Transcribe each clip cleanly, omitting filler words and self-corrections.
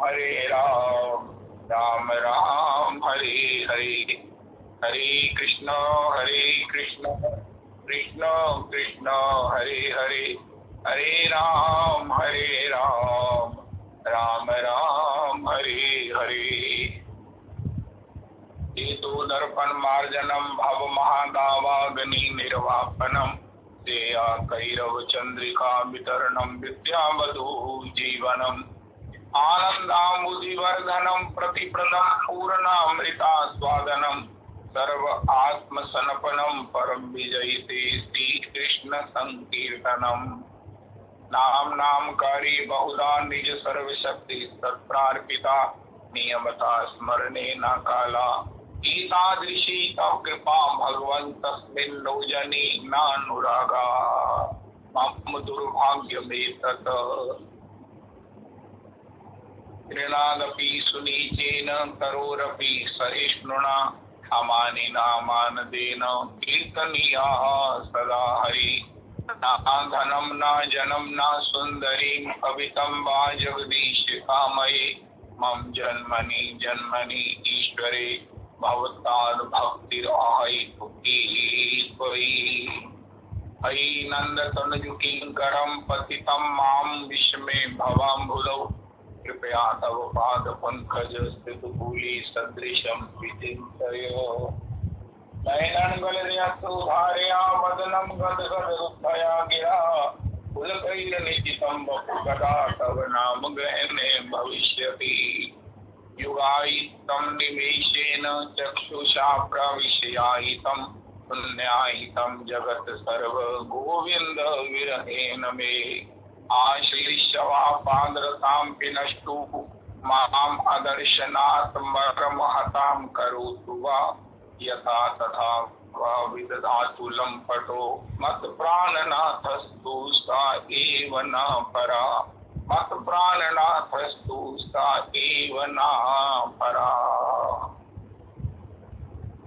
हरे राम, राम राम हरे हरे, हरे कृष्ण कृष्ण कृष्ण हरे हरे, हरे राम राम राम हरे हरे। हेतु दर्पण मार्जनम भव महादावाग्नि निर्वापनम, सेया कैरव चंद्रिका वितरणम विद्यावधू जीवनम, आनंदामुदिवर्धनम प्रतिप्रदम पूर्णामृता स्वादनम, सर्व आत्म सनपनम परम विजयते श्री कृष्ण संकीर्तनम। नाम नामकारी बहुधा निज सर्वशक्ति सत्प्रार्पिता, नियमता स्मरणे न काला, ईतादृशी तव कृपा भगवन् तस्मिन् जनि नानुरागा, मम दुर्भाग्यमेतत्। कृणादपि सुनीचेन करोरपि सहिष्णुना, अमानिना मानदेन कीर्तनीयाः सदा हरि। न धनं न जनं न सुन्दरीं कवितं वा जगदीश कामये, मम जन्मनि जन्मनि ईश्वरे भवताद् भक्तिराहै त्वयि। अयि नन्दतनजुकिङ्करं पतितं मां विस्मे भवाम्बुधौ, कृपया तव पाद पंकज स्थित भूलि सदृशं विचिन्तयो। नयनं गलयसुधारया वदनं गदगदरुद्धया गिरा, पुलकैर्निचितं वपुकदा तव नाम गहने भविष्यति। युगायितं निमेषेण चक्षुषा प्रविशयायितं, पुण्यायितं जगत् सर्व गोविन्द विरहेण मे। आश्लिष्यवा पादरतां विनष्टु, माम् अदर्शनात् मरमहतां करोतु वा, यथा तथा वा विदधातु लम्पटो, मत्प्राणनाथस्तु सा एव न परा, मत्प्राणनाथस्तु सा एव न परा।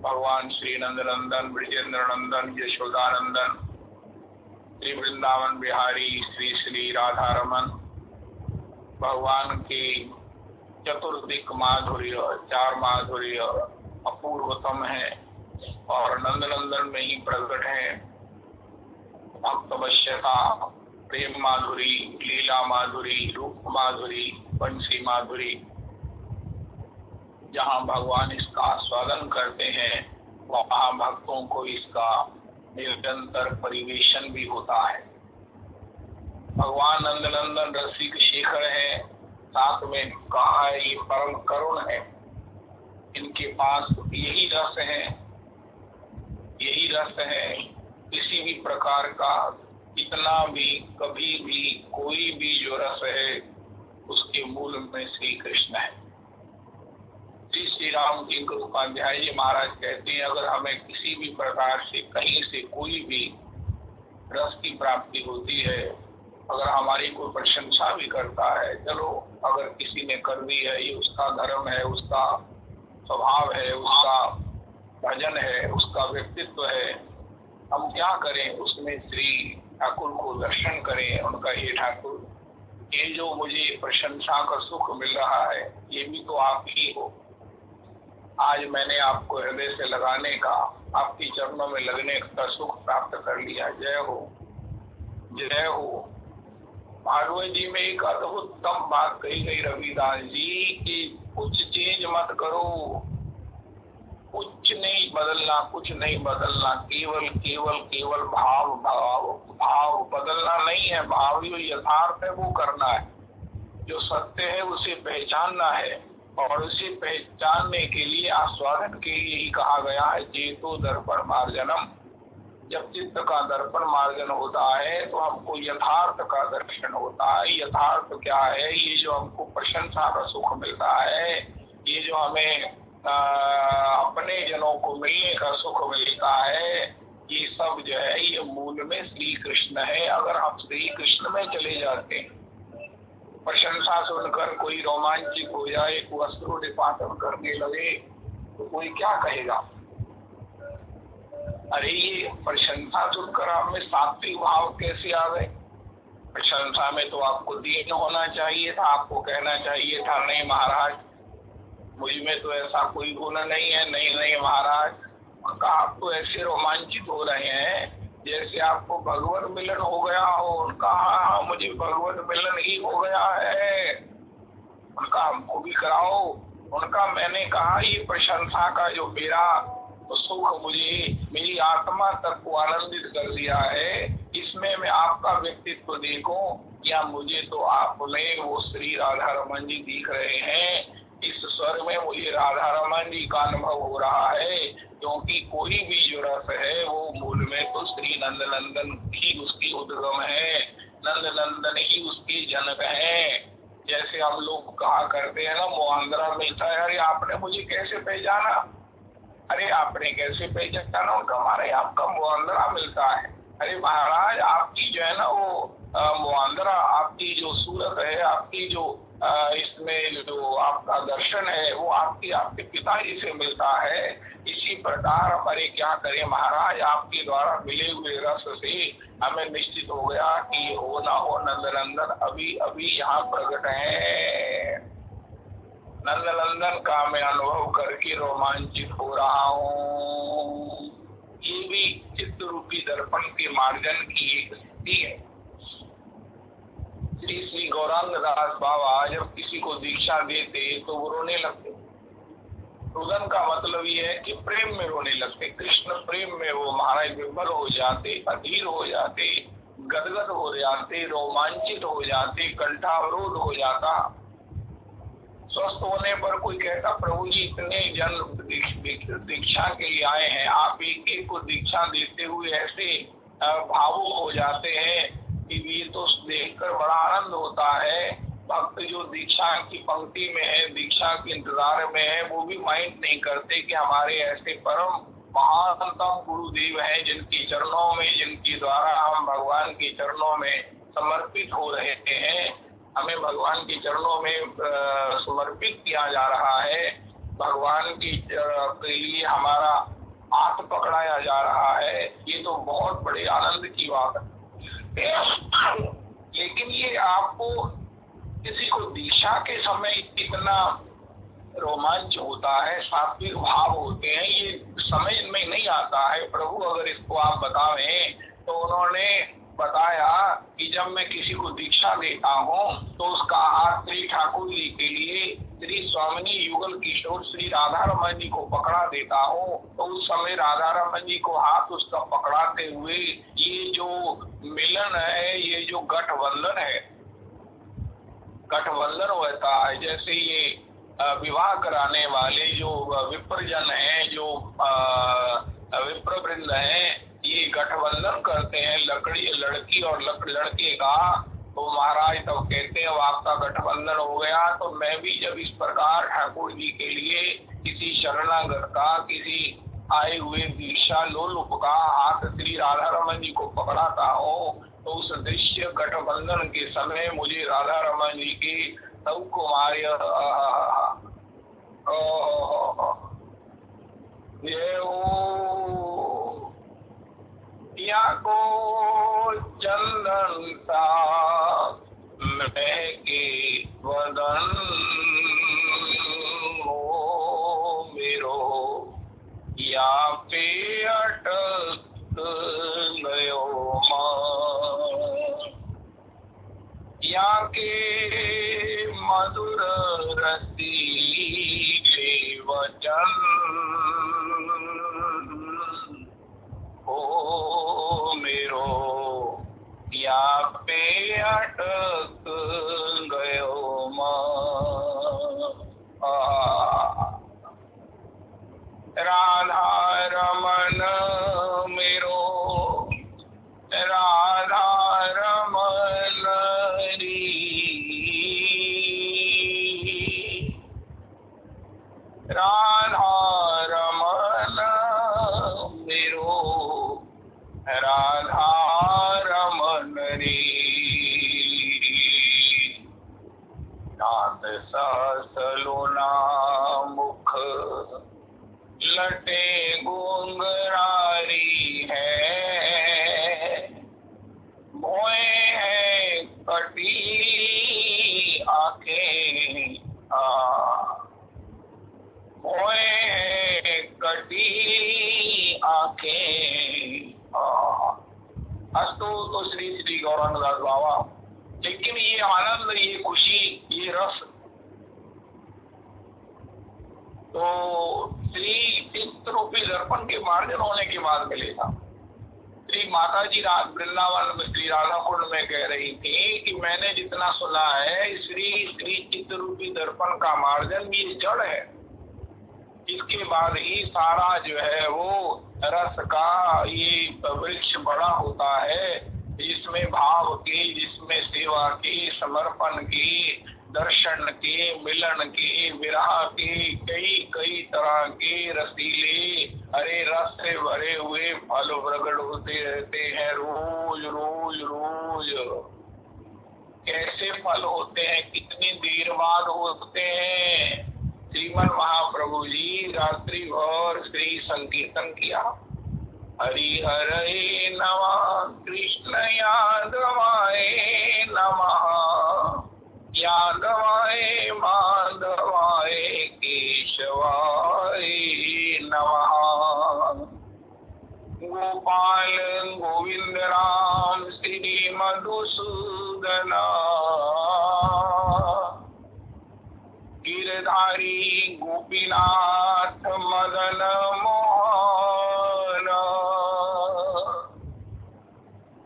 भगवान श्री नंदनंदन ब्रजेंद्र नंदन यशोदानंदन श्री वृंदावन बिहारी श्री श्री राधा रमन, भगवान की चतुर्दिक माधुर्य, चार माधुर्य अपूर्वतम है और नंदनंदन में ही प्रकट है। भक्तवश्यता, प्रेम माधुरी, लीला माधुरी, रूप माधुरी, बंसी माधुरी, जहाँ भगवान इसका आस्वादन करते हैं वहाँ भक्तों को इसका निरंतर परिवेशन भी होता है। भगवान नंदनंदन रसिक शेखर है, साथ में कहा है ये परम करुण है। इनके पास यही रस है, यही रस है। किसी भी प्रकार का कितना भी कभी भी कोई भी जो रस है उसके मूल में श्री कृष्ण है। श्री श्री राम किंकर उपाध्याय जी महाराज कहते हैं, अगर हमें किसी भी प्रकार से कहीं से कोई भी रस की प्राप्ति होती है, अगर हमारी कोई प्रशंसा भी करता है, चलो अगर किसी ने कर दी है, ये उसका धर्म है, उसका स्वभाव है, उसका भजन है, उसका व्यक्तित्व है, हम क्या करें, उसमें श्री ठाकुर को दर्शन करें, उनका ये ठाकुर, ये जो मुझे प्रशंसा का सुख मिल रहा है ये भी तो आप ही हो। आज मैंने आपको हृदय से लगाने का, आपकी चरणों में लगने का सुख प्राप्त कर लिया। जय हो, जय हो। भागवत जी में एक अद्भुतम बात कही गई रविदास जी की, कुछ चेंज मत करो, कुछ नहीं बदलना, कुछ नहीं बदलना, केवल केवल केवल भाव भाव भाव बदलना नहीं है। भाव जो यथार्थ है वो करना है, जो सत्य है उसे पहचानना है, और उसे पहचानने के लिए आस्वादन के लिए ही कहा गया है चेतो दर्पण मार्जनम। जब चित्त का दर्पण मार्जन होता है तो हमको यथार्थ का दर्शन होता है। यथार्थ क्या है? ये जो हमको प्रशंसा का सुख मिलता है, ये जो हमें अपने जनों को मिलने का सुख मिलता है, ये सब जो है ये मूल में श्री कृष्ण है। अगर हम श्री कृष्ण में चले जाते हैं, प्रशंसा सुनकर कोई रोमांचित हो जाए, कोई अश्रुनिपातन करने लगे तो कोई क्या कहेगा? अरे ये प्रशंसा सुनकर हमें सात्विक भाव कैसे आ गए? प्रशंसा में तो आपको दीन होना चाहिए था, आपको कहना चाहिए था नहीं महाराज मुझ में तो ऐसा कोई गुण नहीं है। नहीं नहीं महाराज, उनका आप तो ऐसे रोमांचित हो रहे हैं जैसे आपको भगवत मिलन हो गया हो। उनका हाँ मुझे भगवत मिलन ही हो गया है, उनका हमको भी कराओ। उनका मैंने कहा ये प्रशंसा का जो मेरा सुख मुझे मेरी आत्मा तक को आनंदित कर दिया है, इसमें मैं आपका व्यक्तित्व देखूं या मुझे तो आप में वो श्री राधा रमन जी दिख रहे हैं। इस स्वर में मुझे राधा रमन जी का अनुभव हो रहा है, क्योंकि कोई भी जो रस है वो मूल में तो श्री नंद नंदन ही उसकी उद्गम है, नंद नंदन ही उसके जनक हैं। जैसे हम लोग कहा करते हैं ना, मुहांदरा मिलता है, अरे आपने मुझे कैसे पहचाना, अरे आपने कैसे पहचाना, उनका हमारे आपका मुहांदरा मिलता है। अरे महाराज आपकी जो है ना वो मुहांदरा, आपकी जो सूरत है, आपकी जो इसमें जो आपका दर्शन है वो आपके पिताजी से मिलता है। इसी प्रकार हमारे क्या करें महाराज, आपके द्वारा मिले हुए रस से हमें निश्चित हो गया कि हो ना हो नंदनंदन अभी अभी यहाँ प्रकट है। नंदनंदन का मैं अनुभव करके रोमांचित हो रहा हूँ। ये भी चित्त रूपी दर्पण के मार्जन की एक स्थिति है। श्री श्री गौरांग दास बाबा जब किसी को दीक्षा देते तो वो रोने लगते। रुदन का मतलब ये है कि प्रेम में रोने लगते, कृष्ण प्रेम में वो महाराज विभल हो जाते, अधीर हो जाते, गदगद हो जाते, रोमांचित हो जाते, कंठावरोध हो जाता। स्वस्थ होने पर कोई कहता प्रभु जी इतने जन दीक्षा के लिए आए हैं, आप एक एक को दीक्षा देते हुए ऐसे भावुक हो जाते हैं कि ये तो देखकर बड़ा आनंद होता है। भक्त जो दीक्षा की पंक्ति में है, दीक्षा के इंतजार में है, वो भी माइंड नहीं करते कि हमारे ऐसे परम महानतम गुरुदेव हैं जिनके चरणों में, जिनके द्वारा हम भगवान के चरणों में समर्पित हो रहे हैं, हमें भगवान के चरणों में समर्पित किया जा रहा है, भगवान के लिए हमारा हाथ पकड़ाया जा रहा है। ये तो बहुत बड़े आनंद की बात है। लेकिन ये आपको किसी को दीक्षा के समय इतना रोमांच होता है, सात्विक भाव होते हैं, ये समझ में नहीं आता है। प्रभु अगर इसको आप बतावें तो उन्होंने बताया कि जब मैं किसी को दीक्षा देता हूँ तो उसका हाथ श्री ठाकुर जी के लिए श्री स्वामिनी युगल किशोर श्री राधा रमन जी को पकड़ा देता हूँ, तो उस समय राधा रमन जी को हाथ उसका पकड़ाते हुए ये जो मिलन है, ये जो गठबंधन है, गठबंधन होता है। जैसे ये विवाह कराने वाले जो विप्रजन हैं, जो विप्रवृंद हैं, ये गठबंधन करते हैं लड़की और लड़के का, तो महाराज तब कहते हैं अब आपका गठबंधन हो गया। तो मैं भी जब इस प्रकार ठाकुर जी के लिए किसी शरणागत का, किसी आए हुए दीक्षा लोलुप का हाथ श्री राधा रमन जी को पकड़ाता हूँ, तो उस दृश्य गठबंधन के समय मुझे राधा रमन जी की सब कुमारी या को चंदन सा महके वदन हो मेरो, या पे अटक गयो या के मधुर रसीले वचन हो मेरो, या पे अटक गयो राधा रमन मेरो, राधा रमन री, राधा रमन मेरो, राधा रमन री। नाथ सहसलोना मुख लटे गुंगरारी है, मोए है गौरांगदास बाबा। लेकिन ये आनंद, ये खुशी, ये रस तो श्री चित्त रूपी दर्पण के मार्जन होने के बाद मिलेगा। श्री माता जी वृंदावन में श्री राधा कुंड में कह रही थी कि मैंने जितना सुना है, श्री चित्त रूपी दर्पण का मार्जन ये जड़ है, इसके बाद ही सारा जो है वो रस का ये वृक्ष बड़ा होता है, जिसमें भाव की, जिसमें सेवा की, समर्पण की, दर्शन के, मिलन के, विरह के, कई कई तरह के रसीले हरे रस से भरे हुए फल प्रकट होते रहते हैं रोज रोज रोज। कैसे फल होते हैं, कितनी देर बाद होते हैं? श्रीमन महाप्रभु जी रात्रि भर श्री संकीर्तन किया, हरि हरे नमः, कृष्ण यादवाय नमः, यादवाय माधवाय केशवाय नमः, गोपाल गोविंद राम श्री मधुसूदन, गिरधारी गोपीनाथ मदन मोहन।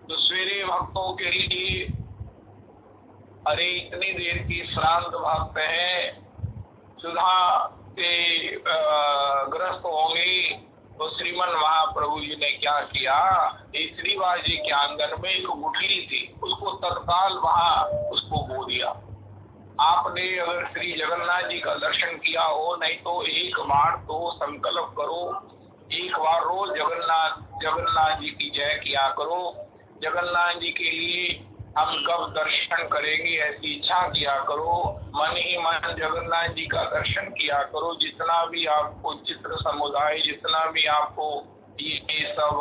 तो सवेरे भक्तों के लिए, अरे इतनी देर की श्रांत भक्त है, सुधा से ग्रस्त होंगे, तो श्रीमन महाप्रभु जी ने क्या किया, श्रीवास जी के आंगन में एक गुठली थी, उसको तत्काल वहां उसको बो दिया। आपने अगर श्री जगन्नाथ जी का दर्शन किया हो, नहीं तो एक बार तो संकल्प करो, एक बार रोज जगन्नाथ जी की जय किया करो। जगन्नाथ जी के लिए हम कब दर्शन करेंगे ऐसी इच्छा किया करो, मन ही मन जगन्नाथ जी का दर्शन किया करो। जितना भी आपको चित्र समुदाय, जितना भी आपको ये सब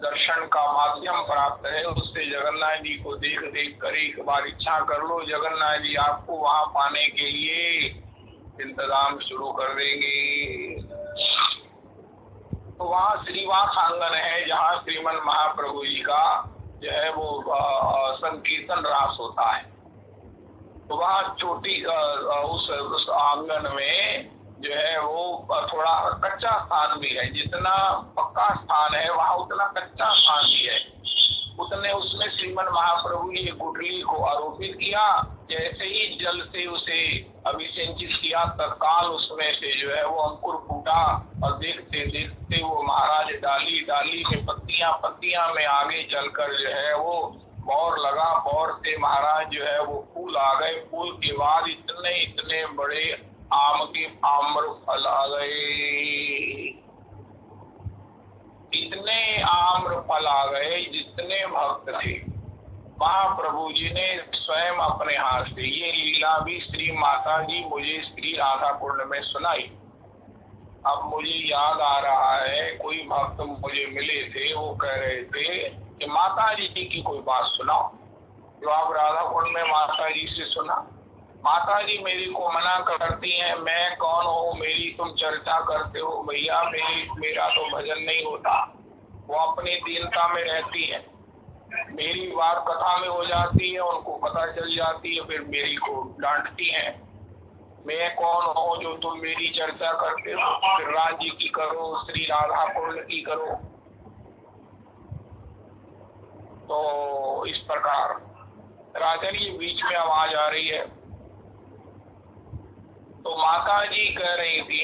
दर्शन का माध्यम प्राप्त है, उससे जगन्नाथ जी को देख देख कर एक बार इच्छा कर लो, जगन्नाथ जी आपको वहां पाने के लिए इंतजाम शुरू कर देंगे। तो वहाँ श्रीवास आंगन है, जहाँ श्रीमन महाप्रभु जी का जो है वो संकीर्तन रास होता है। तो वहाँ छोटी उस आंगन में जो है वो थोड़ा कच्चा स्थान भी है, जितना पक्का स्थान है वहाँ उतना कच्चा स्थान भी है। उसने उसमें श्रीमन महाप्रभु ने गुठली को आरोपित किया, जैसे ही जल से उसे अभिषेचित किया, तत्काल उसमें से जो है वो अंकुर फूटा, और देखते देखते वो महाराज डाली डाली में पत्तियां में आगे चलकर जो है वो बौर लगा, बौर से महाराज जो है वो फूल आ गए, फूल के बाद इतने इतने बड़े आम के आम्र फल आ गए, इतने आम्र फल आ गए जितने भक्त थे। महाप्रभु जी ने स्वयं अपने हाथ से ये लीला भी श्री माता जी मुझे श्री राधा कुंड में सुनाई। अब मुझे याद आ रहा है, कोई भक्त मुझे मिले थे, वो कह रहे थे कि माता जी की कोई बात सुनाओ जो आप राधा कुंड में माता जी से सुना। माता जी मेरी को मना करती हैं, मैं कौन हूँ, मेरी तुम चर्चा करते हो, भैया मेरा तो भजन नहीं होता। वो अपनी दीनता में रहती है, मेरी बात कथा में हो जाती है, उनको पता चल जाती है, फिर मेरी को डांटती हैं। मैं कौन हूँ जो तुम मेरी चर्चा करते हो, फिर राज जी की करो, श्री राधा कुंड की करो। तो इस प्रकार राजन ये बीच में आवाज आ रही है, तो माता जी कह रही थी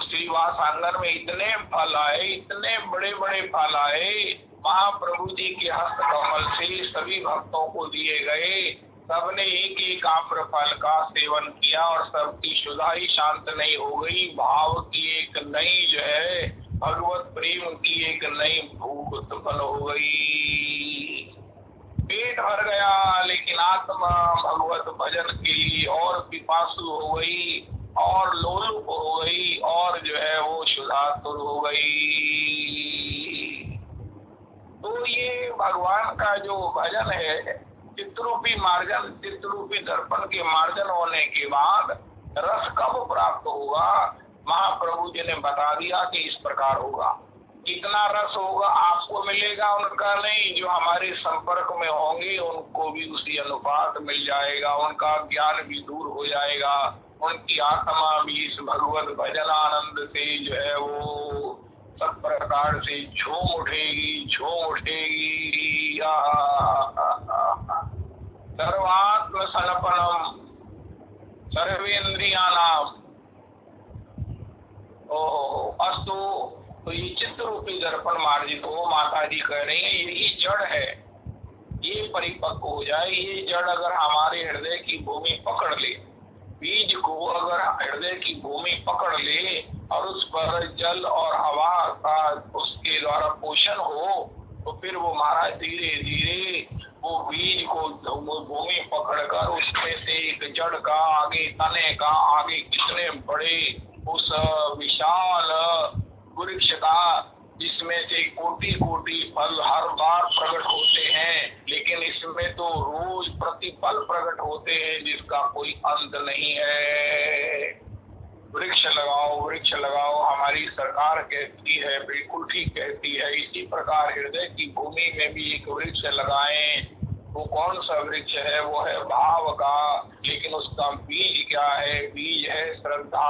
श्रीवास आंगन में इतने फल आए, इतने बड़े बड़े फल आए, महाप्रभु जी के हस्त कमल से सभी भक्तों को दिए गए। सबने एक एक आम्र फल का सेवन किया और सबकी शुदा ही शांत नहीं हो गई। भाव की एक नई जो है भगवत प्रेम की एक नई भूख उत्पन्न हो गई। पेट भर गया, लेकिन आत्मा भगवत भजन के लिए और पिपासु हो गई, और लोलुप हो गई, और जो है वो शुद्धातुर हो गई। तो ये भगवान का जो भजन है, चित्रूपी मार्जन, चित्रूपी दर्पण के मार्जन होने के बाद रस कब प्राप्त होगा? महाप्रभु जी ने बता दिया कि इस प्रकार होगा। कितना रस होगा आपको मिलेगा उनका नहीं, जो हमारे संपर्क में होंगे उनको भी उसी अनुपात मिल जाएगा, उनका ज्ञान भी दूर हो जाएगा, उनकी आत्मा भी इस भगवत भजन आनंद से जो है वो सब प्रकार से झूम उठेगी, झूम उठेगी। सर्वात्म समर्पणम सर्वेन्द्रियाणाम अस्तु। तो ये चित्त रूपी दर्पण मार्जित हो, माता जी कह रही है यही जड़ है, ये परिपक्व हो जाए। ये जड़ अगर हमारे हृदय की भूमि पकड़ ले, बीज को अगर हृदय की भूमि पकड़ ले और उस पर जल और हवा का उसके द्वारा पोषण हो, तो फिर वो महाराज धीरे धीरे वो बीज को भूमि पकड़कर उसमें से एक जड़ का, आगे तने का, आगे कितने बड़े उस विशाल वृक्ष का, जिसमें से कोटि कोटि फल हर बार प्रकट होते हैं, लेकिन इसमें तो रोज प्रतिपल प्रकट होते हैं जिसका कोई अंत नहीं है। वृक्ष लगाओ, वृक्ष लगाओ, हमारी सरकार कहती है, बिल्कुल ठीक कहती है। इसी प्रकार हृदय की भूमि में भी एक वृक्ष लगाएं। वो कौन सा वृक्ष है? वो है भाव का, लेकिन उसका बीज क्या है? बीज है श्रद्धा,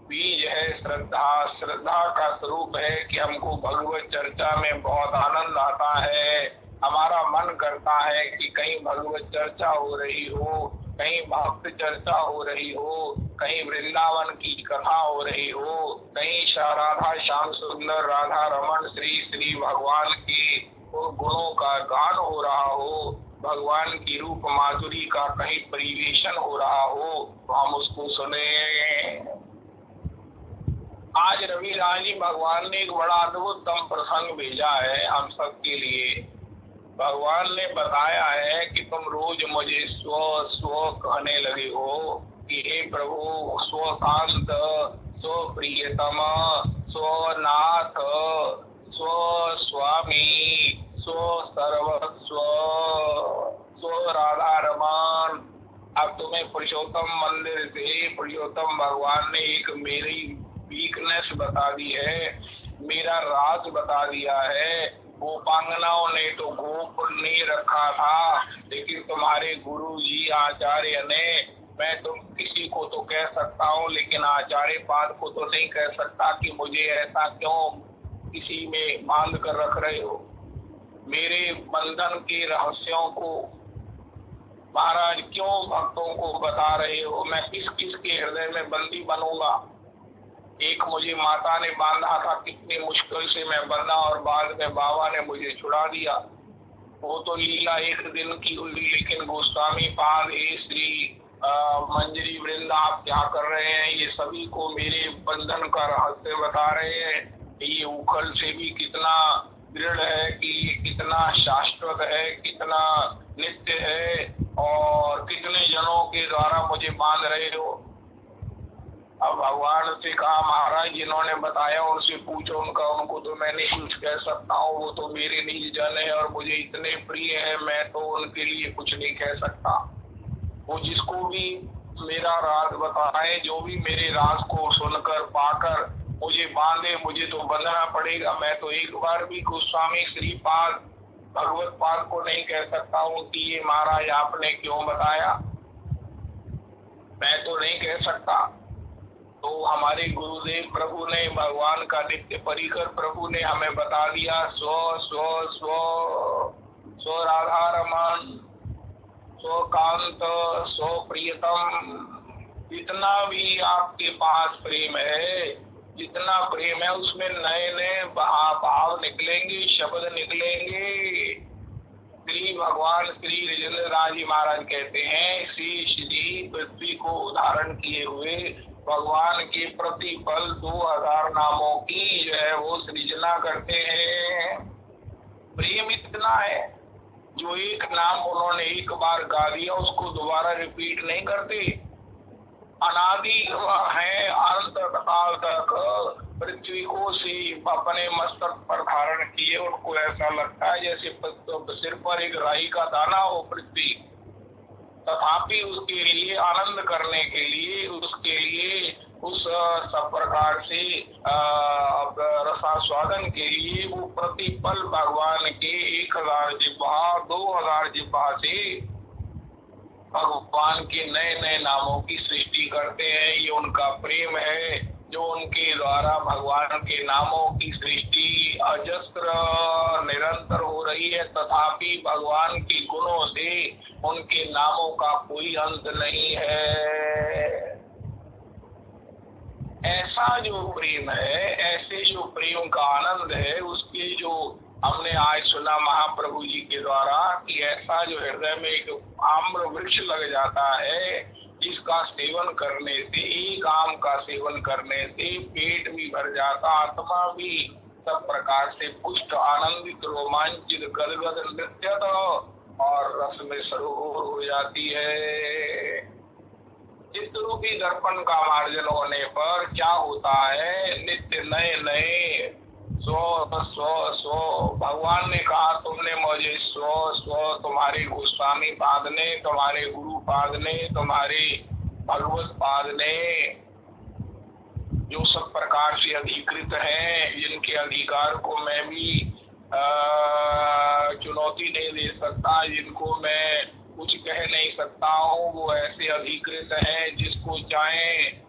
बीज है श्रद्धा। श्रद्धा का स्वरूप है कि हमको भगवत चर्चा में बहुत आनंद आता है, हमारा मन करता है कि कहीं भगवत चर्चा हो रही हो, कहीं भक्त चर्चा हो रही हो, कहीं वृंदावन की कथा हो रही हो, कहीं राधा श्याम सुंदर, राधा रमन, श्री श्री भगवान की गुणों का गान हो रहा हो, भगवान की रूप माधुरी का कहीं परिवेशन हो रहा हो, तो हम उसको सुने। आज रविराज जी भगवान ने एक बड़ा अद्भुततम प्रसंग भेजा है हम सबके लिए। भगवान ने बताया है कि तुम रोज मुझे स्व स्व कहने लगे हो कि हे प्रभु, स्वकांत, स्वप्रियतम, स्वनाथ, स्व स्वामी, स्व सर्वस्व, स्व राधा रमन। अब तुम्हें पुरुषोत्तम मंदिर से पुरुषोत्तम भगवान ने एक मेरी वीकनेस बता दी है, मेरा राज बता दिया है। गोपांगनाओं ने तो गोप नहीं रखा था, लेकिन तुम्हारे गुरु जी आचार्य ने, मैं तुम किसी को तो कह सकता हूँ लेकिन आचार्य पाद को तो नहीं कह सकता कि मुझे ऐसा क्यों किसी में बांध कर रख रहे हो। मेरे बंधन के रहस्यों को महाराज क्यों भक्तों को बता रहे हो? मैं किस किस के हृदय में बंदी बनूंगा? एक मुझे माता ने बांधा था, कितनी मुश्किल से मैं बंधा, और बाद में बाबा ने मुझे छुड़ा दिया। वो तो लीला एक दिन की हुई, लेकिन गोस्वामी पाद, हे श्री मंजरी वृंदा, आप क्या कर रहे हैं? ये सभी को मेरे बंधन का रहस्य बता रहे हैं। ये उखल से भी कितना दृढ़ है, कि ये कितना शाश्वत है, कितना नित्य है, और कितने जनों के द्वारा मुझे बांध रहे हो। अब भगवान से कहा, महाराज जिन्होंने बताया उनसे पूछो, उनको तो मैं नहीं कुछ कह सकता हूँ, वो तो मेरे निज जन है और मुझे इतने प्रिय है, मैं तो उनके लिए कुछ नहीं कह सकता। वो जिसको भी मेरा राज बताए, जो भी मेरे राज को सुनकर पाकर मुझे बांधे, मुझे तो बंधना पड़ेगा। मैं तो एक बार भी गोस्वामी श्रीपाद भगवत पाद को नहीं कह सकता हूँ कि ये महाराज आपने क्यों बताया, मैं तो नहीं कह सकता। तो हमारे गुरुदेव प्रभु ने, भगवान का नित्य परिकर प्रभु ने हमें बता दिया, स्व स्व स्व स्व राधा रमन, स्वकांत, स्वप्रियतम। जितना भी आपके पास प्रेम है, जितना प्रेम है, उसमें नए नए भाव निकलेंगे, शब्द निकलेंगे। श्री भगवान श्री राजेंद्र जी महाराज कहते हैं, शेष जी पृथ्वी को उदाहरण किए हुए भगवान के प्रतिपल 2000 नामों की जो है वो सृजना करते हैं। प्रेम इतना है, जो एक नाम उन्होंने एक बार गा दिया उसको दोबारा रिपीट नहीं करते। अनादि है, अनंत काल तक पृथ्वी को से अपने मस्तक पर धारण किए, उनको ऐसा लगता है जैसे सिर पर एक राई का दाना हो पृथ्वी। तथापि उसके लिए आनंद करने के लिए, उसके लिए उस सब प्रकार से रसास्वादन के लिए वो प्रतिपल भगवान के 1000 जिह्वा 2000 जिह्वा से भगवान के नए नए नामों की सृष्टि करते हैं। ये उनका प्रेम है जो उनके द्वारा भगवान के नामों की सृष्टि अजस्त्र निरंतर हो रही है, तथापि भगवान के गुणों से उनके नामों का कोई अंत नहीं है। ऐसा जो प्रेम है, ऐसे जो प्रेम का आनंद है, उसके जो हमने आज सुना महाप्रभु जी के द्वारा कि ऐसा जो हृदय में एक आम्र वृक्ष लग जाता है, जिसका सेवन करने से, एक आम का सेवन करने से पेट भी भर जाता, आत्मा भी सब प्रकार से पुष्ट, आनंदित, रोमांचित, गदगद, नृत्यत और रस में सरोवर हो जाती है। चित्तरूपी दर्पण का मार्जन होने पर क्या होता है? नित्य नए नए स्व स्व स्व। भगवान ने कहा तुमने मुझे स्व स्व, तुम्हारे गोस्वामी पाद ने, तुम्हारे गुरु पाद ने, तुम्हारे भगवत पाद ने, जो सब प्रकार से अधिकृत हैं, जिनके अधिकार को मैं भी चुनौती नहीं दे सकता, जिनको मैं कुछ कह नहीं सकता हूँ, वो ऐसे अधिकृत हैं जिसको चाहे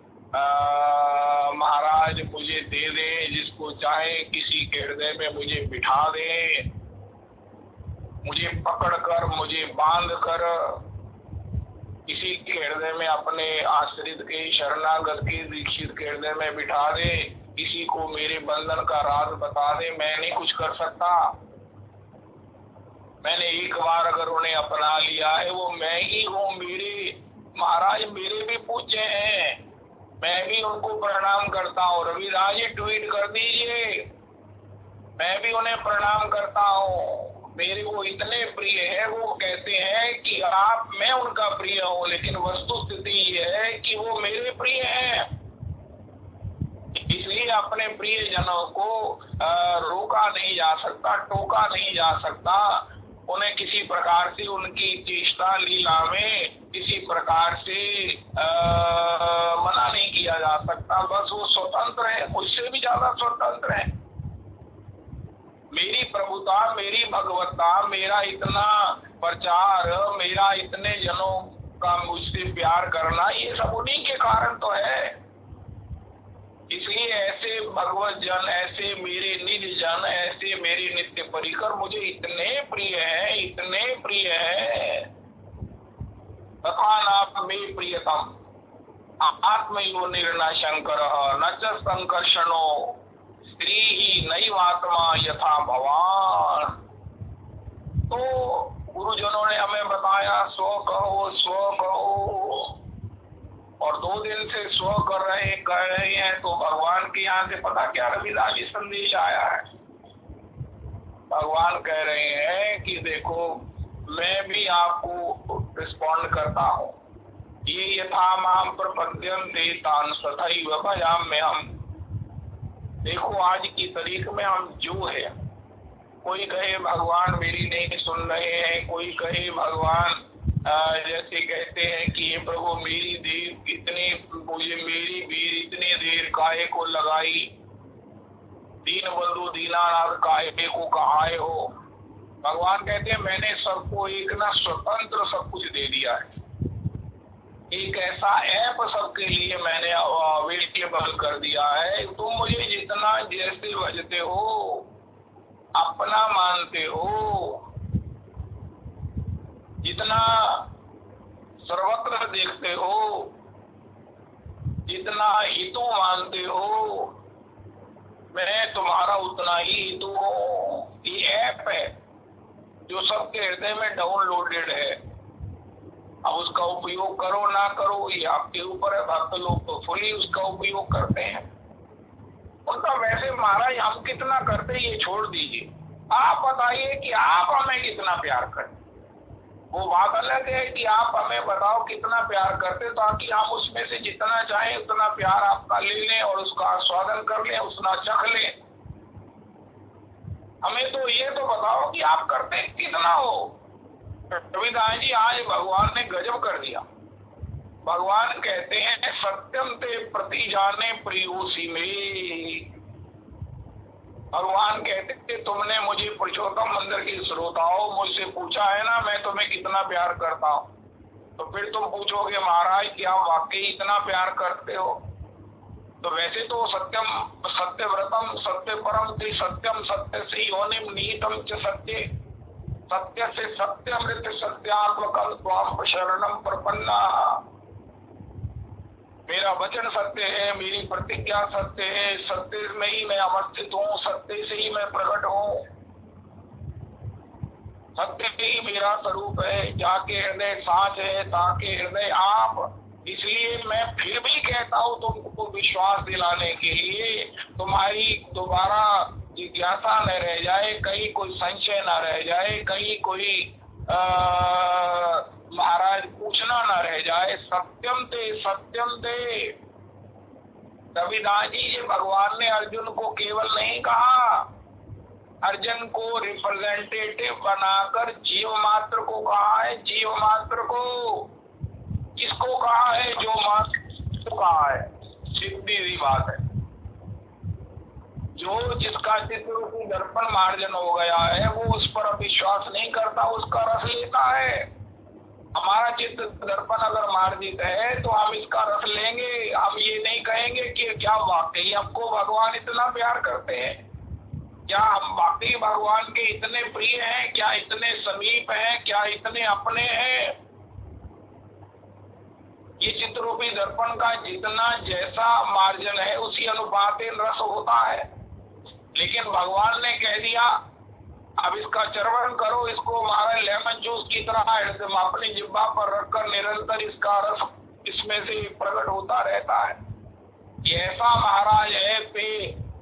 महाराज मुझे दे दे, जिसको चाहे किसी के हृदय में मुझे बिठा दे, मुझे पकड़कर, मुझे बांध कर किसी के हृदय में, अपने आश्रित के, शरणागत के, दीक्षित के हृदय में बिठा दे, किसी को मेरे बंधन का राज बता दे। मैं नहीं कुछ कर सकता। मैंने एक बार अगर उन्हें अपना लिया है, वो मैं ही हूँ। मेरे महाराज मेरे भी पूज्य हैं, मैं भी उनको प्रणाम करता हूँ। रविदास जी ट्वीट कर दीजिए, मैं भी उन्हें प्रणाम करता हूँ। मेरे को इतने प्रिय है, वो कहते हैं कि आप, मैं उनका प्रिय हूँ, लेकिन वस्तु स्थिति ये है कि वो मेरे प्रिय हैं। इसलिए अपने प्रिय जनों को रोका नहीं जा सकता, टोका नहीं जा सकता, उन्हें किसी प्रकार से उनकी चेष्टा लीला में किसी प्रकार से मना नहीं किया जा सकता। बस वो स्वतंत्र है, मुझसे भी ज्यादा स्वतंत्र है। मेरी प्रभुता, मेरी भगवत्ता, मेरा इतना प्रचार, मेरा इतने जनों का मुझसे प्यार करना, ये सब उन्हीं के कारण तो है। इसलिए ऐसे भगवत जन, ऐसे मेरे निज जन, ऐसे मेरे नित्य परिकर मुझे इतने प्रिय हैं, इतने प्रिय हैं। तथा नाम में प्रियतम आत्मयो निर्णय शंकर न च संकर्षणो स्त्री ही नैवात्मा यथा भवान। तो गुरुजनों ने हमें बताया स्व कहो, स्व कहो, और 2 दिन से स्व कह रहे हैं। तो भगवान के यहाँ से पता क्या रविदास जी संदेश आया है? भगवान कह रहे हैं कि देखो, मैं भी आपको रिस्पॉन्ड करता हूँ। ये यथा माम प्रपद्यन्ते तान् तथैव भजाम्यहम्। देखो, आज की तारीख में हम जो है, कोई कहे भगवान मेरी नहीं सुन रहे हैं, कोई कहे भगवान जैसे कहते हैं कि ये प्रभु मेरी देर इतने, मुझे मेरी भीड़ इतने देर काहे को लगाई, दीन बंधु दीनानाथ काहे को कहाए हो। भगवान कहते हैं मैंने सबको एक ना स्वतंत्र सब कुछ दे दिया है। एक ऐसा ऐप सबके लिए मैंने अवेलेबल कर दिया है। तुम मुझे जितना जैसे भजते हो, अपना मानते हो, जितना सर्वत्र देखते हो, जितना हितु मानते हो, मैं तुम्हारा उतना ही हितु हूँ। ये ऐप है जो सबके हृदय में डाउनलोडेड है। अब उसका उपयोग करो ना करो ये आपके ऊपर है। भक्त लोग तो फुली उसका उपयोग करते हैं। उनका वैसे महाराज हम कितना करते ये छोड़ दीजिए, आप बताइए कि आप हमें कितना प्यार करते। वो बात अलग है कि आप हमें बताओ कितना प्यार करते, ताकि हम उसमें से जितना चाहें उतना प्यार आपका ले लें और उसका आस्वादन कर लें, उसका चख लें। हमें तो ये तो बताओ कि आप करते कितना हो। रविदास जी आज भगवान ने गजब कर दिया। भगवान कहते हैं सत्यम ते प्रति जाने प्रियोसी में। भगवान कहते थे तुमने मुझे पुरुषोत्तम मंदिर के श्रोताओं मुझसे पूछा है ना मैं तुम्हें कितना प्यार करता हूँ, तो फिर तुम पूछोगे महाराज क्या वाकई इतना प्यार करते हो? तो वैसे तो सत्यम सत्यव्रतम सत्य परम ते सत्यम सत्य से योनिम निहितम च सत्य सत्य से सत्य अमृत सत्यात्मकम त्वाम शरणम प्रपन्ना। मेरा वचन सत्य है, मेरी प्रतिज्ञा सत्य है, सत्य में ही मैं अवस्थित हूँ, सत्य से ही मैं प्रकट हूँ, सत्य ही मेरा स्वरूप है। जाके हृदय साच है ताके हृदय आप। इसलिए मैं फिर भी कहता हूँ तुमको विश्वास दिलाने के लिए, तुम्हारी दोबारा जिज्ञासा न रह जाए, कहीं कोई संशय न रह जाए, कहीं कोई महाराज पूछना न रह जाए। सत्यम ते रविदास जी ये भगवान ने अर्जुन को केवल नहीं कहा, अर्जुन को रिप्रेजेंटेटिव बनाकर जीव मात्र को कहा है। जीव मात्र को किसको कहा है? जो मात्र को कहा है। सीधी बात है। जो जिसका चित्त रूपी दर्पण मार्जन हो गया है वो उस पर विश्वास नहीं करता, उसका रस लेता है। हमारा चित्त दर्पण अगर मार्जित है तो हम इसका रस लेंगे। हम ये नहीं कहेंगे कि क्या वाकई हमको भगवान इतना प्यार करते हैं, क्या हम वाकई भगवान के इतने प्रिय हैं, क्या इतने समीप हैं, क्या इतने अपने हैं। ये चित्तरूपी दर्पण का जितना जैसा मार्जन है उसी अनुपात रस होता है। लेकिन भगवान ने कह दिया अब इसका चर्वण करो, इसको हमारे लेमन जूस की तरह अपनी जिह्वा पर रखकर निरंतर इसका रस इसमें से प्रकट होता रहता है। ये ऐसा महाराज है पे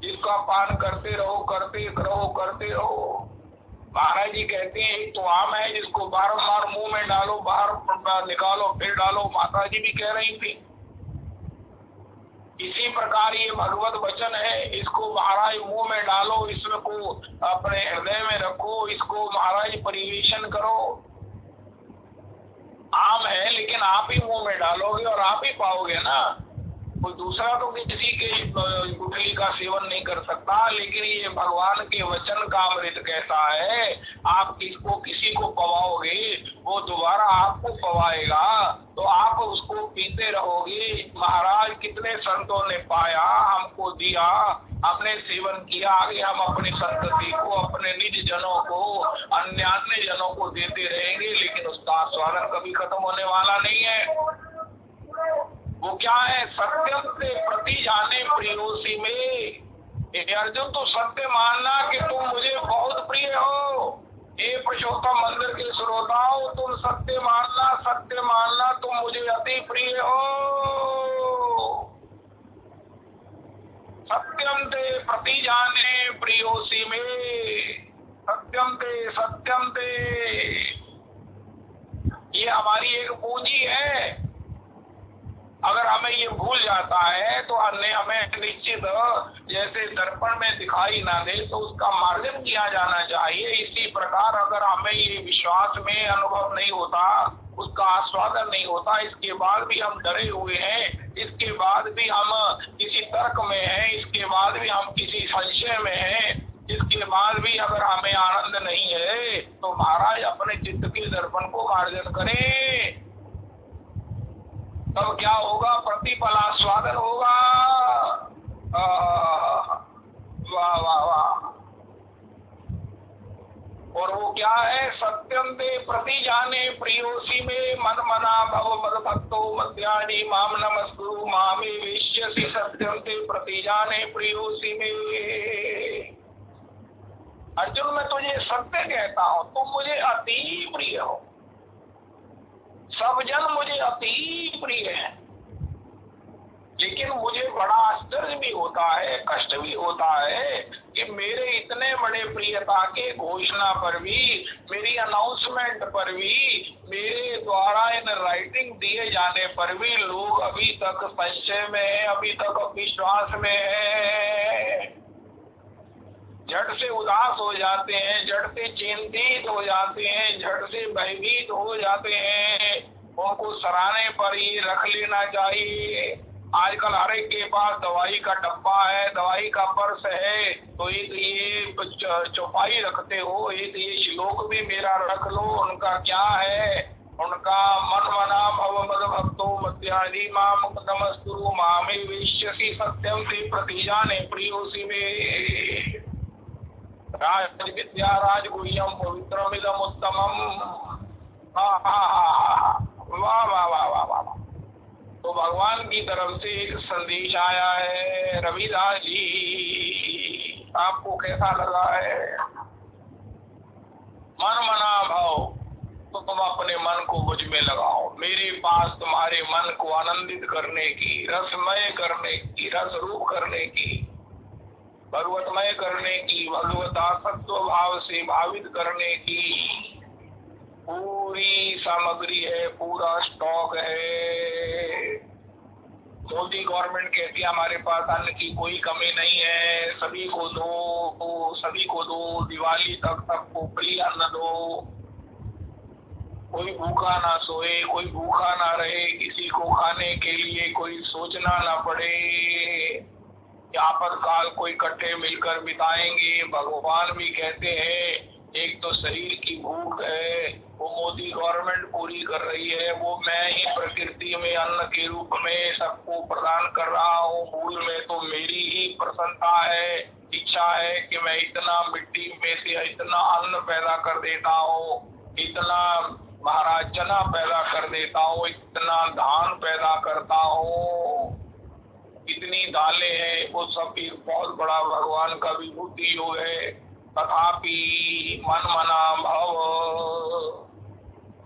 जिसका पान करते रहो करते रहो करते रहो। महाराज जी कहते हैं एक तो आम है जिसको बारंबार मुंह में डालो, बाहर निकालो फिर डालो, माता जी भी कह रही थी। इसी प्रकार ये भगवत वचन है, इसको महाराज मुंह में डालो, इसमें को अपने हृदय में रखो, इसको महाराज परिवेशन करो। आम है लेकिन आप ही मुंह में डालोगे और आप ही पाओगे ना, कोई दूसरा तो किसी के गुठली का सेवन नहीं कर सकता। लेकिन ये भगवान के वचन का अमृत कैसा है, आप किसको किसी को पवाओगे वो दोबारा आपको पवाएगा, तो आप उसको पीते रहोगे। महाराज कितने संतों ने पाया, हमको दिया, हमने सेवन किया, आगे हम अपनी संतति को, अपने निज जनों को, अन्य जनों को देते रहेंगे, लेकिन उसका आस्वादन कभी खत्म होने वाला नहीं है। वो क्या है? सत्यम से प्रति जाने प्रियोसी में। अर्जुन तो सत्य मानना कि तुम मुझे बहुत प्रिय हो। हे पुरुषोत्तम मंदिर के श्रोताओं तुम सत्य मानना तुम मुझे अति प्रिय हो। सत्यम ते प्रति जाने प्रियोसी में। सत्यम ते ये हमारी एक पूंजी है। अगर हमें ये भूल जाता है तो हमें निश्चित जैसे दर्पण में दिखाई ना दे तो उसका मार्जन किया जाना चाहिए। इसी प्रकार अगर हमें ये विश्वास में अनुभव नहीं होता, उसका आस्वादन नहीं होता, इसके बाद भी हम डरे हुए हैं, इसके बाद भी हम किसी तर्क में हैं, इसके बाद भी हम किसी संशय में हैं, इसके बाद भी अगर हमें आनंद नहीं है तो महाराज अपने चित्त के दर्पण को मार्जन करें। तब क्या होगा? प्रतिफलास्वादन होगा। वाह वाह वाह। और वो क्या है? सत्यम ते प्रति जाने प्रियोसी में मन मना भव मद भक्तो मध्यानि माम नमस्कुरु मामे विश्यसि। सत्यम ते प्रति जाने प्रियोसी में। अर्जुन मैं तुझे सत्य कहता हूँ, तुम मुझे अति प्रिय हो। सब जन मुझे अति प्रिय है, लेकिन मुझे बड़ा आश्चर्य भी होता है, कष्ट भी होता है कि मेरे इतने बड़े प्रियता के घोषणा पर भी, मेरी अनाउंसमेंट पर भी, मेरे द्वारा इन राइटिंग दिए जाने पर भी लोग अभी तक संशय में है, अभी तक अविश्वास में है। झट से उदास हो जाते हैं, झट से चिंतित हो जाते हैं, झट से भयभीत हो जाते हैं। उनको सराहने पर ही रख लेना चाहिए। आजकल हर एक के पास दवाई का डब्बा है, दवाई का पर्स है, तो एक ये चौपाई रखते हो, एक ये श्लोक भी मेरा रख लो। उनका क्या है, उनका मन मना भव मद भक्तो मध्यादि माम नमस्कुरु मामे विश्यसि सत्यम ते प्रतिजाने प्रियोसि मे राज विद्या राज गुह्यम पवित्रमिदम उत्तमम। वाह वाह वाह वाह वाह। तो भगवान की तरफ से एक संदेश आया है। रविदास जी, आपको कैसा लगा है? मन मना भाव, तो तुम अपने मन को मुझ में लगाओ। मेरे पास तुम्हारे मन को आनंदित करने की, रसमय करने की, रस रूप करने की, भगवतमय करने की, भगवता सत्व भाव से भावित करने की पूरी सामग्री है, पूरा स्टॉक है। मोदी गवर्नमेंट कहती है हमारे पास अन्न की कोई कमी नहीं है, सभी को दो, सभी को दो, दिवाली तक सबको फ्री अन्न दो, कोई भूखा ना सोए, कोई भूखा ना रहे, किसी को खाने के लिए कोई सोचना ना पड़े। आपातकाल को इकट्ठे मिलकर बिताएंगे। भगवान भी कहते हैं एक तो शरीर की भूख है, वो मोदी गवर्नमेंट पूरी कर रही है, वो मैं ही प्रकृति में अन्न के रूप में सबको प्रदान कर रहा हूँ। मूल में तो मेरी ही प्रसन्नता है, इच्छा है कि मैं इतना मिट्टी में से इतना अन्न पैदा कर देता हूँ, इतना महाराज चना पैदा कर देता हूँ, इतना धान पैदा करता हूँ, इतनी दालें हैं, वो सब एक बहुत बड़ा भगवान का विभूति योग है। तथापि मन मना भव,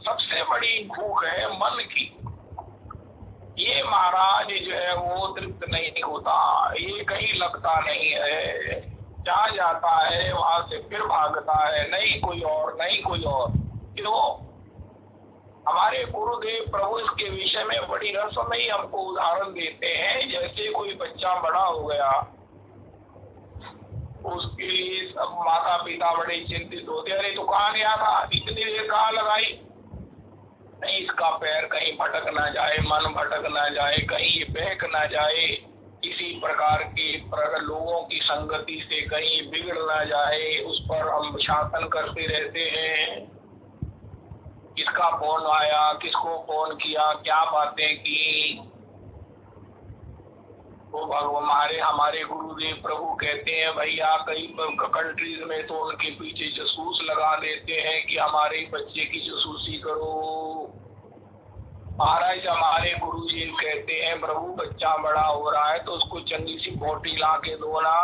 सबसे बड़ी भूख है मन की। ये महाराज जो है वो तृप्त नहीं होता, ये कहीं लगता नहीं है, जहाँ जाता है वहां से फिर भागता है, नहीं कोई और, नहीं कोई और। क्यों? हमारे गुरुदेव प्रभु इसके विषय में बड़ी रसमयी हमको उदाहरण देते हैं। जैसे कोई बच्चा बड़ा हो गया, उसके लिए सब माता पिता बड़े चिंतित होते, अरे तो कहाँ गया था, इतनी देर कहाँ लगाई, नहीं इसका पैर कहीं भटक ना जाए, मन भटक ना जाए, कहीं ये बहक ना जाए, किसी प्रकार के लोगों की संगति से कहीं बिगड़ ना जाए, उस पर हम शासन करते रहते हैं। किसका फोन आया, किसको फोन किया, क्या बातें की। वो भगवान हमारे गुरुदेव प्रभु कहते हैं भैया कई कंट्रीज में तो उनके पीछे जासूस लगा देते हैं कि हमारे बच्चे की जासूसी करो। महाराज हमारे गुरुजी कहते हैं प्रभु बच्चा बड़ा हो रहा है तो उसको चंगी सी बोटी ला के दो ना,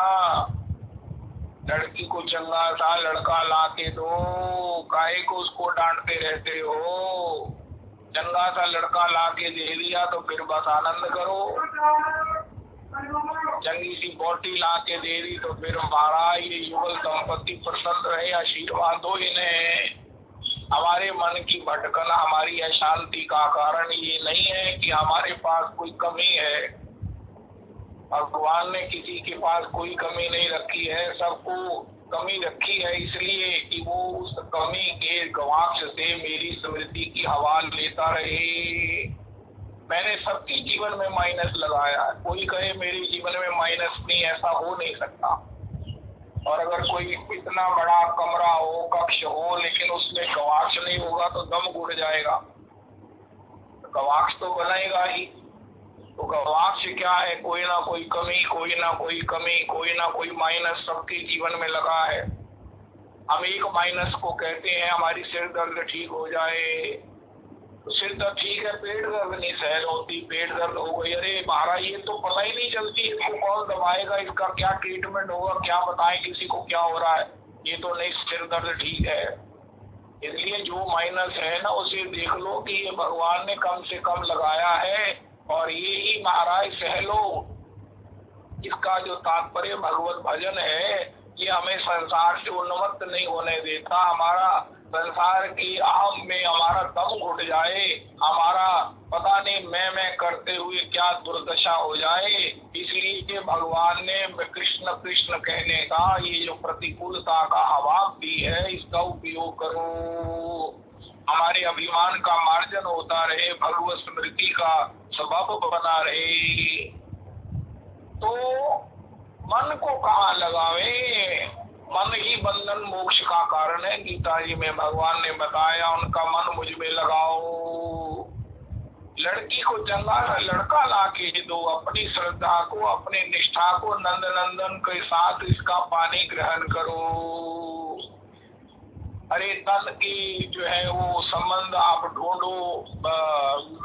लड़की को चंगा सा लड़का ला के दो, काहे को उसको डांटते रहते हो। चंगा सा लड़का ला के दे दिया तो फिर बस आनंद करो, चंगी सी बोटी ला के दे दी तो फिर महाराज ये युगल दंपति प्रसन्न रहे, आशीर्वाद दो इन्हें। हमारे मन की भटकना, हमारी अशांति का कारण ये नहीं है कि हमारे पास कोई कमी है। भगवान ने किसी के पास कोई कमी नहीं रखी है, सबको कमी रखी है इसलिए कि वो उस कमी के गवाक्ष से मेरी स्मृति की हवा लेता रहे। मैंने सबके जीवन में माइनस लगाया, कोई कहे मेरे जीवन में माइनस नहीं, ऐसा हो नहीं सकता। और अगर कोई इतना बड़ा कमरा हो, कक्ष हो, लेकिन उसमें गवाक्ष नहीं होगा तो दम घुट जाएगा। गवाक्ष तो बनेगा ही, तो गवाक्ष क्या है, कोई ना कोई कमी, कोई ना कोई कमी, कोई ना कोई माइनस सबके जीवन में लगा है। हम एक माइनस को कहते हैं हमारी सिर दर्द ठीक हो जाए, तो सिर दर्द ठीक है, पेट दर्द नहीं सहन होती, पेट दर्द हो गई, अरे महाराज ये तो पता ही नहीं चलती, इसको कौन दबाएगा, इसका क्या ट्रीटमेंट होगा, क्या बताएं किसी को क्या हो रहा है, ये तो नहीं सिर दर्द ठीक है। इसलिए जो माइनस है ना उसे देख लो कि ये भगवान ने कम से कम लगाया है और ये ही महाराज सह लो। इसका जो तात्पर्य भगवत भजन है ये हमें संसार से उन्मत्त नहीं होने देता। हमारा संसार की अहम में हमारा दम घुट जाए, हमारा पता नहीं मैं करते हुए क्या दुर्दशा हो जाए। इसलिए भगवान ने कृष्ण कृष्ण कहने का ये जो प्रतिकूलता का अभाव भी है, इसका उपयोग करो, हमारे अभिमान का मार्जन होता रहे, भगवत स्मृति का सबब बना रहे। तो मन को कहाँ लगावे? मन ही बंधन मोक्ष का कारण है। गीता जी में भगवान ने बताया, उनका मन मुझ में लगाओ। लड़की को चंगा लड़का लाके दो, अपनी श्रद्धा को, अपनी निष्ठा को नंद नंदन के साथ इसका पानी ग्रहण करो। अरे तन की जो है वो संबंध आप ढूंढो,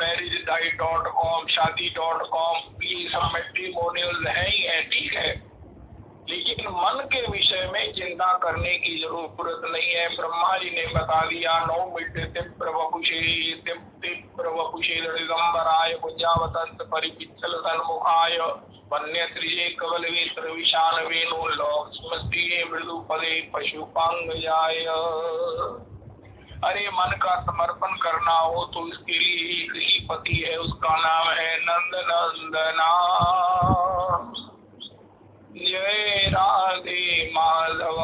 marriage.com, शादी.com, ये सब मैट्रिमोनियल है ही है, ठीक है, लेकिन मन के विषय में चिंता करने की जरूरत नहीं है। ब्रह्मा जी ने बता दिया, नौ मिट्टे प्रवपुषे दिगंबराय पुंजावतंत परिपिच्छल सन्मुखाय वन्य त्रिजे कवल वेत्र विशाल वेणु लौक्ष्मस्त्रिये मृदु पदे पशुपांगजाय। अरे मन का समर्पण करना हो तो इसके लिए एक ही पति है, उसका नाम है नंद नंदना। जय राधे माधव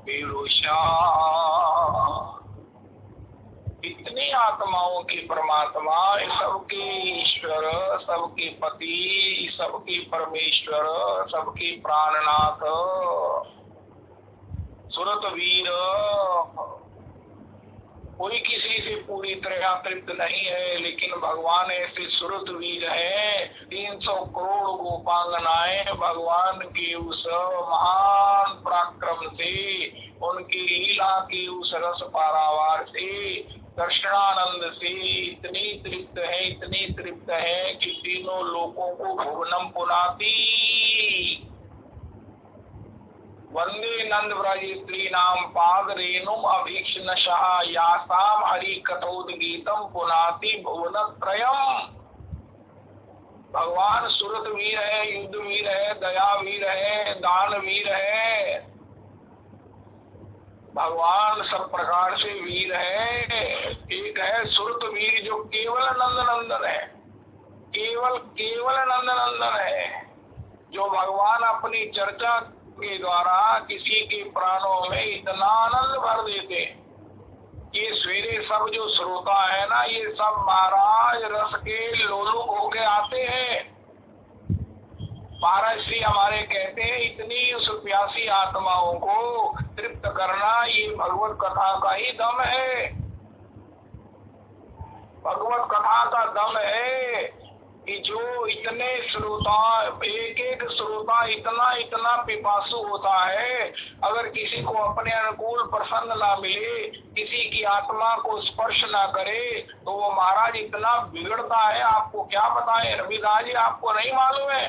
विरुषा। इतनी आत्माओं की परमात्मा, सबके ईश्वर, सबके पति, सबके परमेश्वर, सबके प्राणनाथ, सुरत वीर, कोई किसी से पूरी तरह तृप्त नहीं है, लेकिन भगवान ऐसे सुरत वीर है। 300 करोड़ गोपांगनाएं भगवान के उस महान पराक्रम से, उनकी लीला के उस रस पारावार से, दर्शनानंद से इतनी तृप्त है, इतनी तृप्त है कि तीनों लोकों को भुवनम पुनाति। वंदे नंद व्रज स्त्री नाम पाद रेणुम अभीक्षणशः यासाम हरि कथोद्गीतम पुनाति भुवनत्रयम्। भगवान सुरत वीर है, युद्ध वीर है, दया वीर है, दान वीर है, भगवान सब प्रकार से वीर है। एक है सुरत वीर जो केवल नंद नंदन है, केवल नंद नंदन है, जो भगवान अपनी चर्चा के द्वारा किसी के प्राणों में इतना आनंद भर देते। ये सवेरे सब जो श्रोता है ना, ये सब महाराज रस के लोलुप होके आते हैं। महाराज श्री हमारे कहते हैं, इतनी उस प्यासी आत्माओं को तृप्त करना ये भगवत कथा का ही दम है। भगवत कथा का दम है कि जो इतने श्रोता, एक एक श्रोता इतना पिपासु होता है, अगर किसी को अपने अनुकूल प्रसन्न ना मिले, किसी की आत्मा को स्पर्श ना करे, तो वो महाराज इतना बिगड़ता है, आपको क्या बताएं। रविदास जी आपको नहीं मालूम है,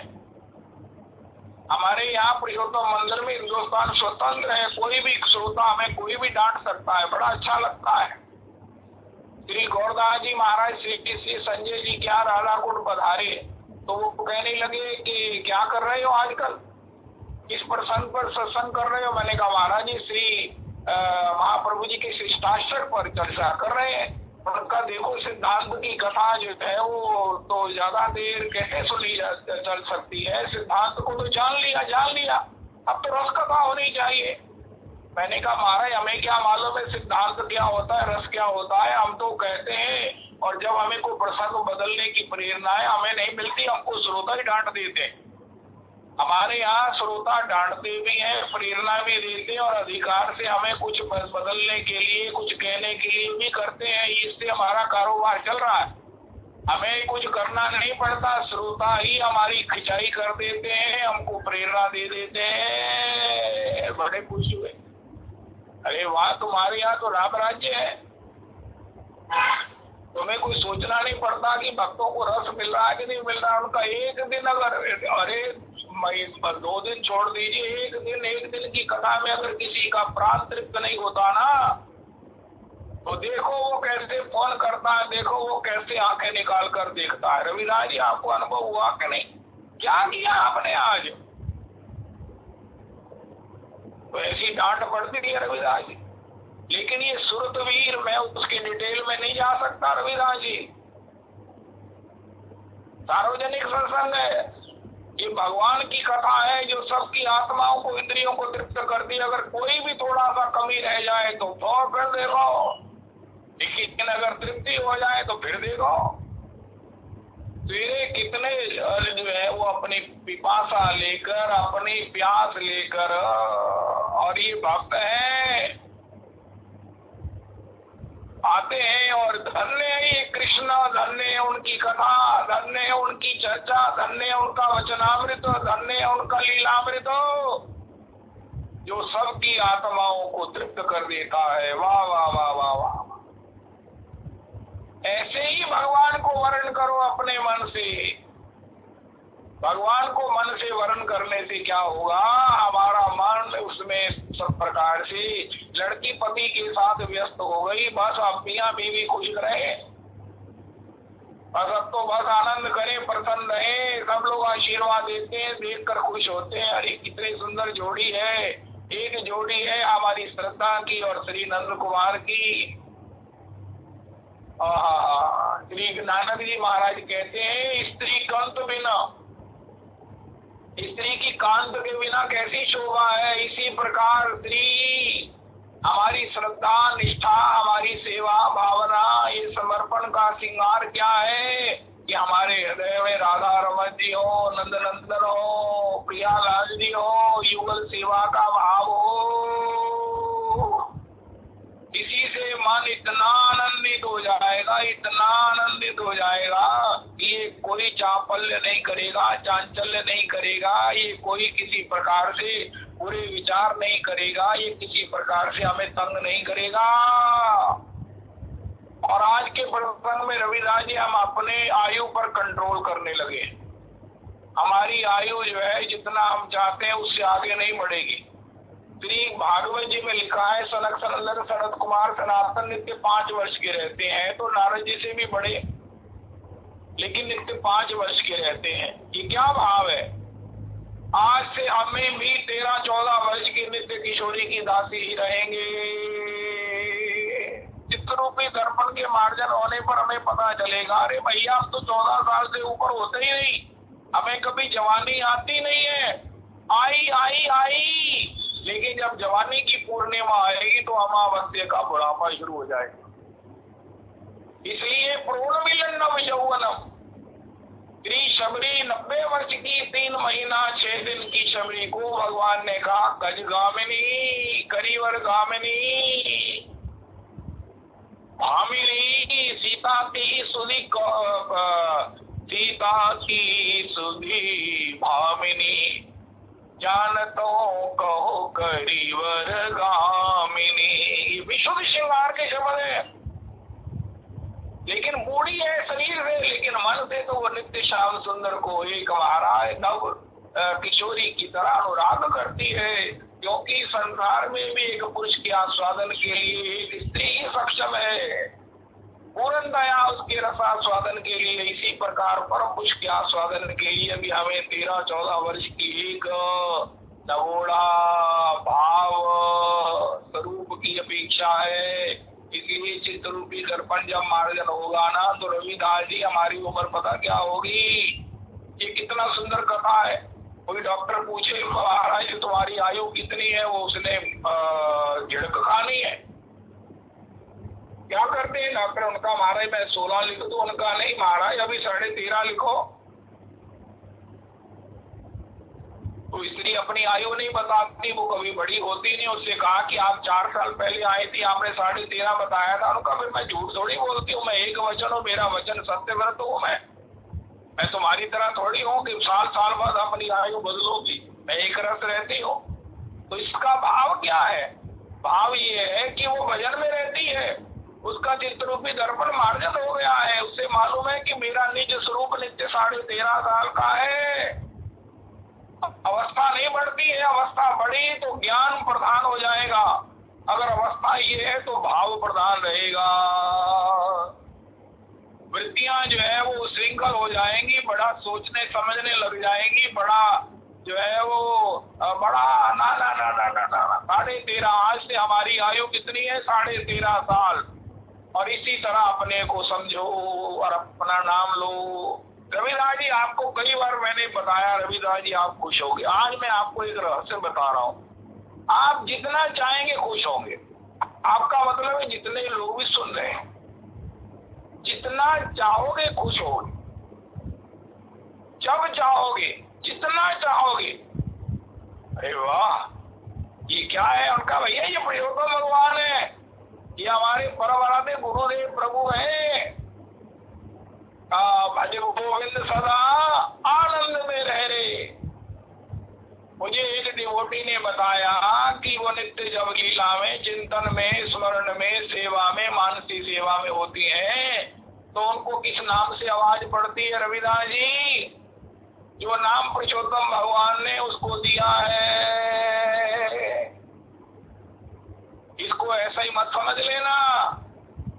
हमारे यहाँ पुरुषोत्तम मंदिर में हिंदुस्तान स्वतंत्र है, कोई भी श्रोता हमें कोई भी डांट सकता है, बड़ा अच्छा लगता है। श्री गौरदास जी महाराज श्री संजय जी क्या राधाकुंड पधारे, तो वो कहने लगे कि क्या कर रहे हो आजकल, किस प्रसंग पर सत्संग कर रहे हो। मैंने कहा महाराज जी श्री महाप्रभु जी के शिष्टाश्रम पर चर्चा कर रहे हैं। उनका देखो सिद्धांत की कथा जो है वो तो ज्यादा देर कैसे सुनी चल सकती है, सिद्धांत को तो जान लिया, अब तो रस कथा होनी चाहिए। मैंने कहा महाराज हमें क्या मालूम है सिद्धांत क्या होता है, रस क्या होता है, हम तो कहते हैं, और जब हमें कोई प्रसंग बदलने की प्रेरणा है हमें नहीं मिलती, हमको श्रोता ही डांट देते हैं। हमारे यहाँ श्रोता डांटते भी हैं, प्रेरणा भी देते हैं, और अधिकार से हमें कुछ बदलने के लिए, कुछ कहने के लिए भी करते हैं। इससे हमारा कारोबार चल रहा है, हमें कुछ करना नहीं पड़ता, श्रोता ही हमारी खिंचाई कर देते हैं, हमको प्रेरणा दे देते हैं। बड़े खुश हुए, अरे वाह तुम्हारे यहाँ तो राम राज्य है, तुम्हें कोई सोचना नहीं पड़ता कि भक्तों को रस मिल रहा है कि नहीं मिल रहा है। उनका एक दिन अगर, अरे 2 दिन छोड़ दीजिए, एक दिन की कथा में अगर किसी का प्राण तृप्त नहीं होता ना, तो देखो वो कैसे फोन करता है, देखो वो कैसे आंखें निकाल कर देखता है। रविदास जी आपको अनुभव हुआ कि नहीं, क्या किया आपने आज? तो ऐसी डांट पड़ती थी रविदास जी। लेकिन ये सुरतवीर, मैं उसके डिटेल में नहीं जा सकता रविदास जी, सार्वजनिक सत्संग है, ये भगवान की कथा है जो सबकी आत्माओं को, इंद्रियों को तृप्त करती है। अगर कोई भी थोड़ा सा कमी रह जाए तो फिर देखो, लेकिन अगर तृप्ति हो जाए तो फिर देखो। तेरे कितने जो है वो अपनी पिपासा लेकर, अपनी प्यास लेकर, और ये भक्त है, आते हैं और धन्य है ये कृष्ण, धन्य है उनकी कथा, धन्य है उनकी चर्चा, धन्य है उनका वचनामृत, धन्य है उनका लीलामृत, जो सबकी आत्माओं को तृप्त कर देता है। वाह वाह वाह वाह वाह। ऐसे ही भगवान को वर्ण करो अपने मन से। भगवान को मन से वर्ण करने से क्या होगा, हमारा मन उसमें सब प्रकार से, लड़की पति के साथ व्यस्त हो गई, बस अब मियां बीवी खुश रहे, बस अब तो बस आनंद करें, प्रसन्न रहे, सब लोग आशीर्वाद देते हैं, देखकर खुश होते हैं, अरे कितनी सुंदर जोड़ी है। एक जोड़ी है हमारी श्रद्धा की और श्री नंद कुमार की। श्री नानक जी महाराज कहते हैं, स्त्री कंत बिना, स्त्री की कांत के बिना कैसी शोभा है। इसी प्रकार स्त्री, हमारी श्रद्धा, निष्ठा, हमारी सेवा भावना, ये समर्पण का श्रृंगार क्या है कि हमारे हृदय में राधा रमन जी हो, नंद नंदन हो, प्रियालाल जी हो, युगल सेवा का भाव हो। इसी से मन इतना आनंदित हो जाएगा, इतना आनंदित हो जाएगा कि ये कोई चापल्य नहीं करेगा, चांचल्य नहीं करेगा, ये कोई किसी प्रकार से बुरे विचार नहीं करेगा, ये किसी प्रकार से हमें तंग नहीं करेगा। और आज के प्रसंग में रविदास जी, हम अपने आयु पर कंट्रोल करने लगे। हमारी आयु जो है, जितना हम चाहते हैं उससे आगे नहीं बढ़ेगी। श्री भागवत जी में लिखा है, सनक सनंदन सनत कुमार सनातन नित्य 5 वर्ष के रहते हैं, तो नारद जी से भी बड़े, लेकिन नित्य 5 वर्ष के रहते हैं। ये क्या भाव है? आज से हमें भी 13-14 वर्ष की नित्य किशोरी की दासी ही रहेंगे। चित्तरूपी दर्पण के मार्जन होने पर हमें पता चलेगा, अरे भैया हम तो 14 साल से ऊपर होते ही नहीं, हमें कभी जवानी आती नहीं है। आई आई आई, लेकिन जब जवानी की पूर्णिमा आएगी तो अमावस्या का बुढ़ापा शुरू हो जाएगा। इसलिए प्रोण मिलन नव यौवनम। श्री शबरी 90 वर्ष की 3 महीना 6 दिन की शबरी को भगवान ने कहा, गजगामिनी, करीवर गामिनी, भामिनी, सीता की सुधी भामिनी, जानतो कहो करीवर गामिनी। विशुद्ध श्रृंगार के शब्द है, लेकिन बूढ़ी है शरीर से, लेकिन मन से तो वो नित्य श्याम सुंदर को एक महाराज नव किशोरी की तरह अनुराग करती है। क्योंकि संसार में भी एक पुरुष के आस्वादन के लिए एक स्त्री ही सक्षम है, पूर्ण दया उसके रसास्वादन के लिए। इसी प्रकार परम पुरुष के आस्वादन के लिए भी हमें 13-14 वर्ष की एक नवोड़ा भाव स्वरूप की अपेक्षा है। इसलिए चित्त रूपी दर्पण जब मार्जन होगा ना, तो रविदास जी हमारी उम्र पता क्या होगी। ये कितना सुंदर कथा है। कोई डॉक्टर पूछे महाराज तुम्हारी आयु कितनी है, वो उसने झिड़क खानी है, क्या करते हैं डॉक्टर, उनका महाराज मैं 16 लिख दूं, उनका नहीं महाराज अभी 13.5 लिखो। तो स्त्री अपनी आयु नहीं बताती, वो कभी बड़ी होती नहीं। उससे कहा कि आप 4 साल पहले आई थी, आपने 13.5 बताया था। उनका फिर मैं झूठ थोड़ी बोलती हूँ, मैं एक वचन हूँ, मेरा वचन सत्यव्रत हूँ। मैं तुम्हारी तरह थोड़ी हूँ कि साल बाद अपनी आयु बदलोगी, मैं एक रस रहती हूँ। तो इसका भाव क्या है? भाव ये है कि वो भजन में रहती है, उसका चित्त रूपी दर्पण मार्जन हो गया है, उससे मालूम है कि मेरा निज स्वरूप नित्य 13.5 साल का है। अवस्था नहीं बढ़ती है, अवस्था बढ़ी तो ज्ञान प्रधान हो जाएगा, अगर अवस्था ये है तो भाव प्रधान रहेगा। वृत्तियां जो है वो श्रृंखल हो जाएंगी, बड़ा सोचने समझने लग जाएंगी, बड़ा जो है वो बड़ा ना ना ना ना ना ना 13.5 आज से हमारी आयु कितनी है 13.5 साल, और इसी तरह अपने को समझो और अपना नाम लो। रविदास जी आपको कई बार मैंने बताया, रविदास जी आप खुश होंगे। आज मैं आपको एक रहस्य बता रहा हूँ, आप जितना चाहेंगे खुश होंगे। आपका मतलब है जितने लोग भी सुन रहे हैं, जितना चाहोगे खुश होगे, जब चाहोगे, जितना चाहोगे। अरे वाह, ये क्या है उनका भैया? ये पुरुषोत्तम भगवान है, ये हमारे परम आराध्य गुरुदेव प्रभु है। भज गोविंद सदा आनंद में रह रे। मुझे एक डिवोटी ने बताया कि वो नित्य जब लीला में, चिंतन में, स्मरण में, सेवा में, मानसी सेवा में होती हैं, तो उनको किस नाम से आवाज पड़ती है रविदास जी? जो नाम पुरुषोत्तम भगवान ने उसको दिया है। इसको ऐसा ही मत समझ लेना।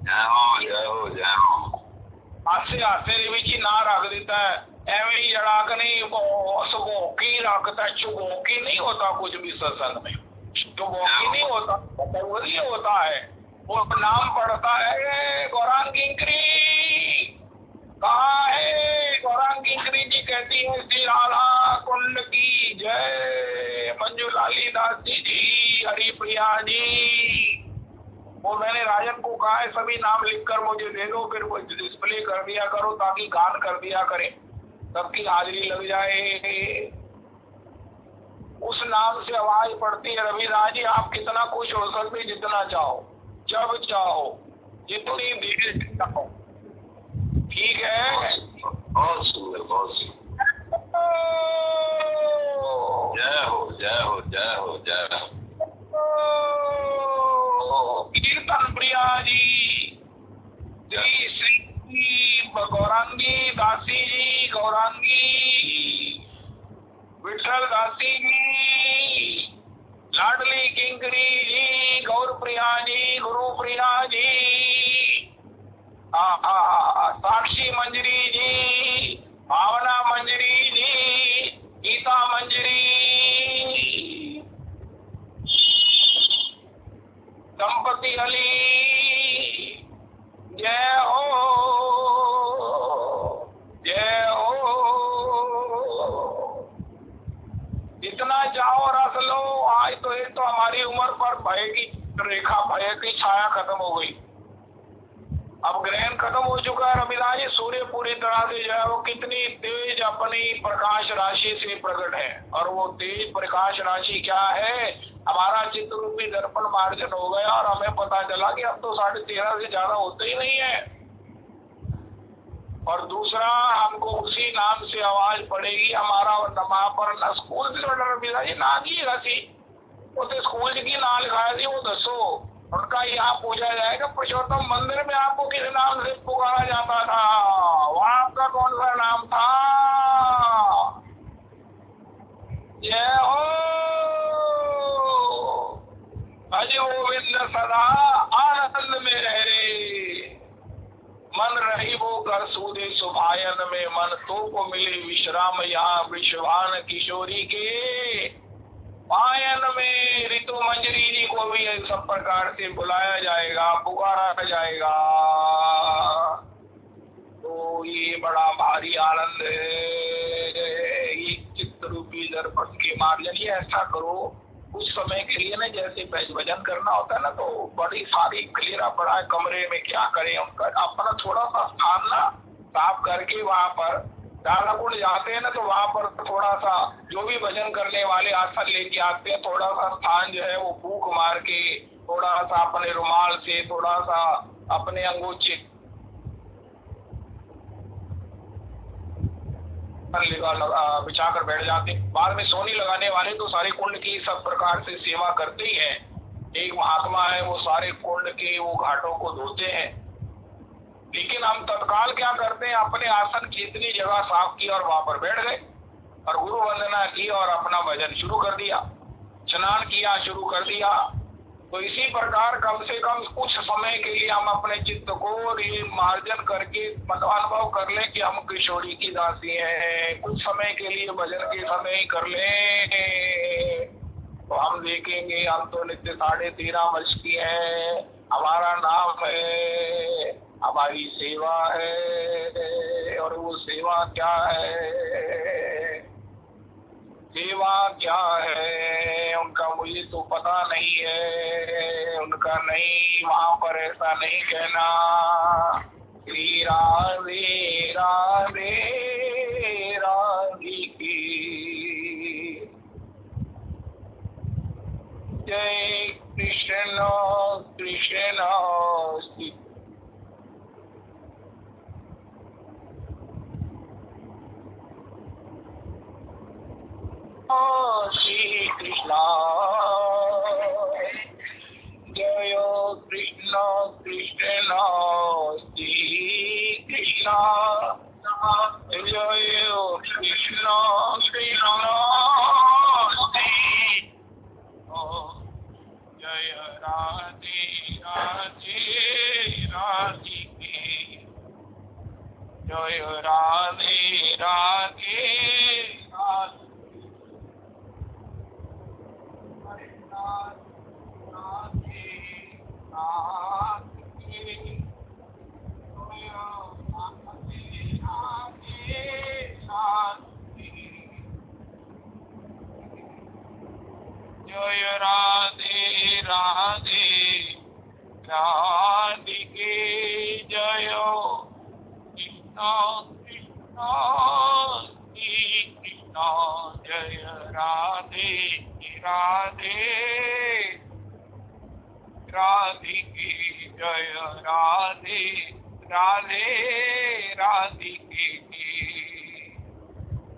जय हो जय हो जय हो। हास्य हास्य विची ना रख देता है, एवं ही जड़ा कर नहीं, सुगोकी रखता है। चुगोकी नहीं होता कुछ भी सत्संग में, चुगोकी नहीं होता, वही होता है। वो नाम पड़ता है गौरांग किंकरी। कहाँ है गौरांग किंकरी जी? कहती है श्री राधा कुंड की जय। मंजूलाली दास जी, हरिप्रिया जी। वो मैंने राजन को कहा है सभी नाम लिखकर मुझे दे दो, फिर वो डिस्प्ले कर दिया करो ताकि गान कर दिया करें, सबकी हाजिरी लग जाए। उस नाम से आवाज पड़ती है रविदास जी। आप कितना खुश हो सकते, जितना चाहो, जब चाहो, जितनी देर चाहो। ठीक है, बहुत सुंदर बहुत सुंदर। जय हो जय हो जय हो जय हो। कीर्तन प्रिया जी, श्री श्री गौरांगी दासी जी, गौरांगी विठल दासी जी, लाडली किंकरी जी, गौर प्रिया जी, गुरु प्रिया जी, साक्षी मंजरी जी, भावना मंजरी जी, गीता मंजरी, दंपति अली, जय हो जय हो। जितना चाहो रस लो। आज तो एक तो हमारी उम्र पर भय की रेखा, भय की छाया खत्म हो गई। अब ग्रहण खत्म हो चुका है रविदास जी। सूर्य पूरी तरह से जो है वो कितनी तेज अपनी प्रकाश राशि से प्रकट है, और वो तेज प्रकाश राशि क्या है? हमारा चित्त रूपी दर्पण मार्जन हो गया, और हमें पता चला कि अब तो 13.5 से ज्यादा होते ही नहीं है। और दूसरा, हमको उसी नाम से आवाज पड़ेगी हमारा वहाँ पर न स्कूल से रविदास जी ना की रसी उसे स्कूल की ना लिखाया थी, वो दसो उनका यहाँ पूजा जाएगा। पुरुषोत्तम मंदिर में आपको किस नाम से पुकारा जाता था? वहाँ का कौन सा नाम था? जय हो भज गोविंद सदा आनंद में रह रे। मन रही वो कर सूदे सुभायन में, मन तो को मिले विश्राम यहाँ विश्वान किशोरी के पायन में। ऋतु मंजरी जी को भी सब प्रकार से बुलाया जाएगा, पुकारा जाएगा। तो ये बड़ा भारी आनंद है। ये चित्त रूपी दर्पण के मार्जन। ये ऐसा करो कुछ समय के लिए ना, जैसे भजन करना होता है ना, तो बड़ी सारी खलेरा पड़ा है कमरे में, क्या करें? उनका अपना थोड़ा सा स्थान ना साफ करके वहाँ पर दादा कुंड जाते हैं ना, तो वहाँ पर थोड़ा सा जो भी भजन करने वाले आसन लेके आते हैं, थोड़ा सा स्थान जो है वो फूंक मार के, थोड़ा सा अपने रुमाल से, थोड़ा सा अपने अंगूछे बिछा कर बैठ जाते। बाद में सोनी लगाने वाले तो सारे कुंड की सब प्रकार से सेवा करते ही हैं। एक महात्मा है, वो सारे कुंड के वो घाटों को धोते हैं। लेकिन हम तत्काल क्या करते हैं, अपने आसन की इतनी जगह साफ की और वहां पर बैठ गए और गुरु वंदना की और अपना भजन शुरू कर दिया, स्नान किया, शुरू कर दिया। तो इसी प्रकार कम से कम कुछ समय के लिए हम अपने चित्त को ये मार्जन करके अनुभव कर लें कि हम किशोरी की दासी हैं। कुछ समय के लिए भजन के समय ही कर लें। कहेंगे हम तो नित्य 13.5 वर्ष की है, हमारा नाम है, हमारी सेवा है। और वो सेवा क्या है, सेवा क्या है उनका मुझे तो पता नहीं है, उनका नहीं, वहां पर ऐसा नहीं कहना। श्री राधे राधे राधिके जय कृष्ण कृष्ण श्री कृष्ण जय कृष्ण कृष्ण श्री कृष्ण जय कृष्ण कृष्ण जय राधे राधे राधिके जय राधे राधे राधे जय राधे राधे राधिके जय कृष्ण कृष्ण श्री कृष्ण जय राधे राधे राधिके जय राधे राधे राधिके।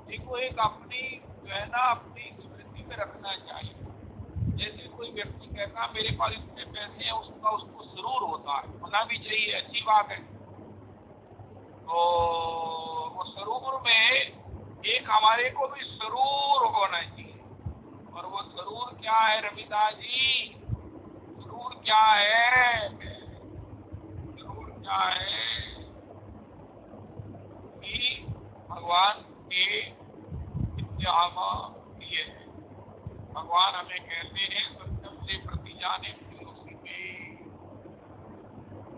देखो एक अपनी जो है ना अपनी स्मृति में रखना चाहिए। जैसे कोई व्यक्ति कहता मेरे पास इतने पैसे हैं, उसका उसको सुरूर होता है, होना भी चाहिए, अच्छी बात है। तो वो सुरूर में एक हमारे को भी सुरूर होना चाहिए। और वो सुरूर क्या है रविदास जी, सुरूर क्या है, सुरूर क्या है कि भगवान के इत्याम दिए हैं। भगवान हमें कहते हैं सत्यम से प्रति जाने उसी में।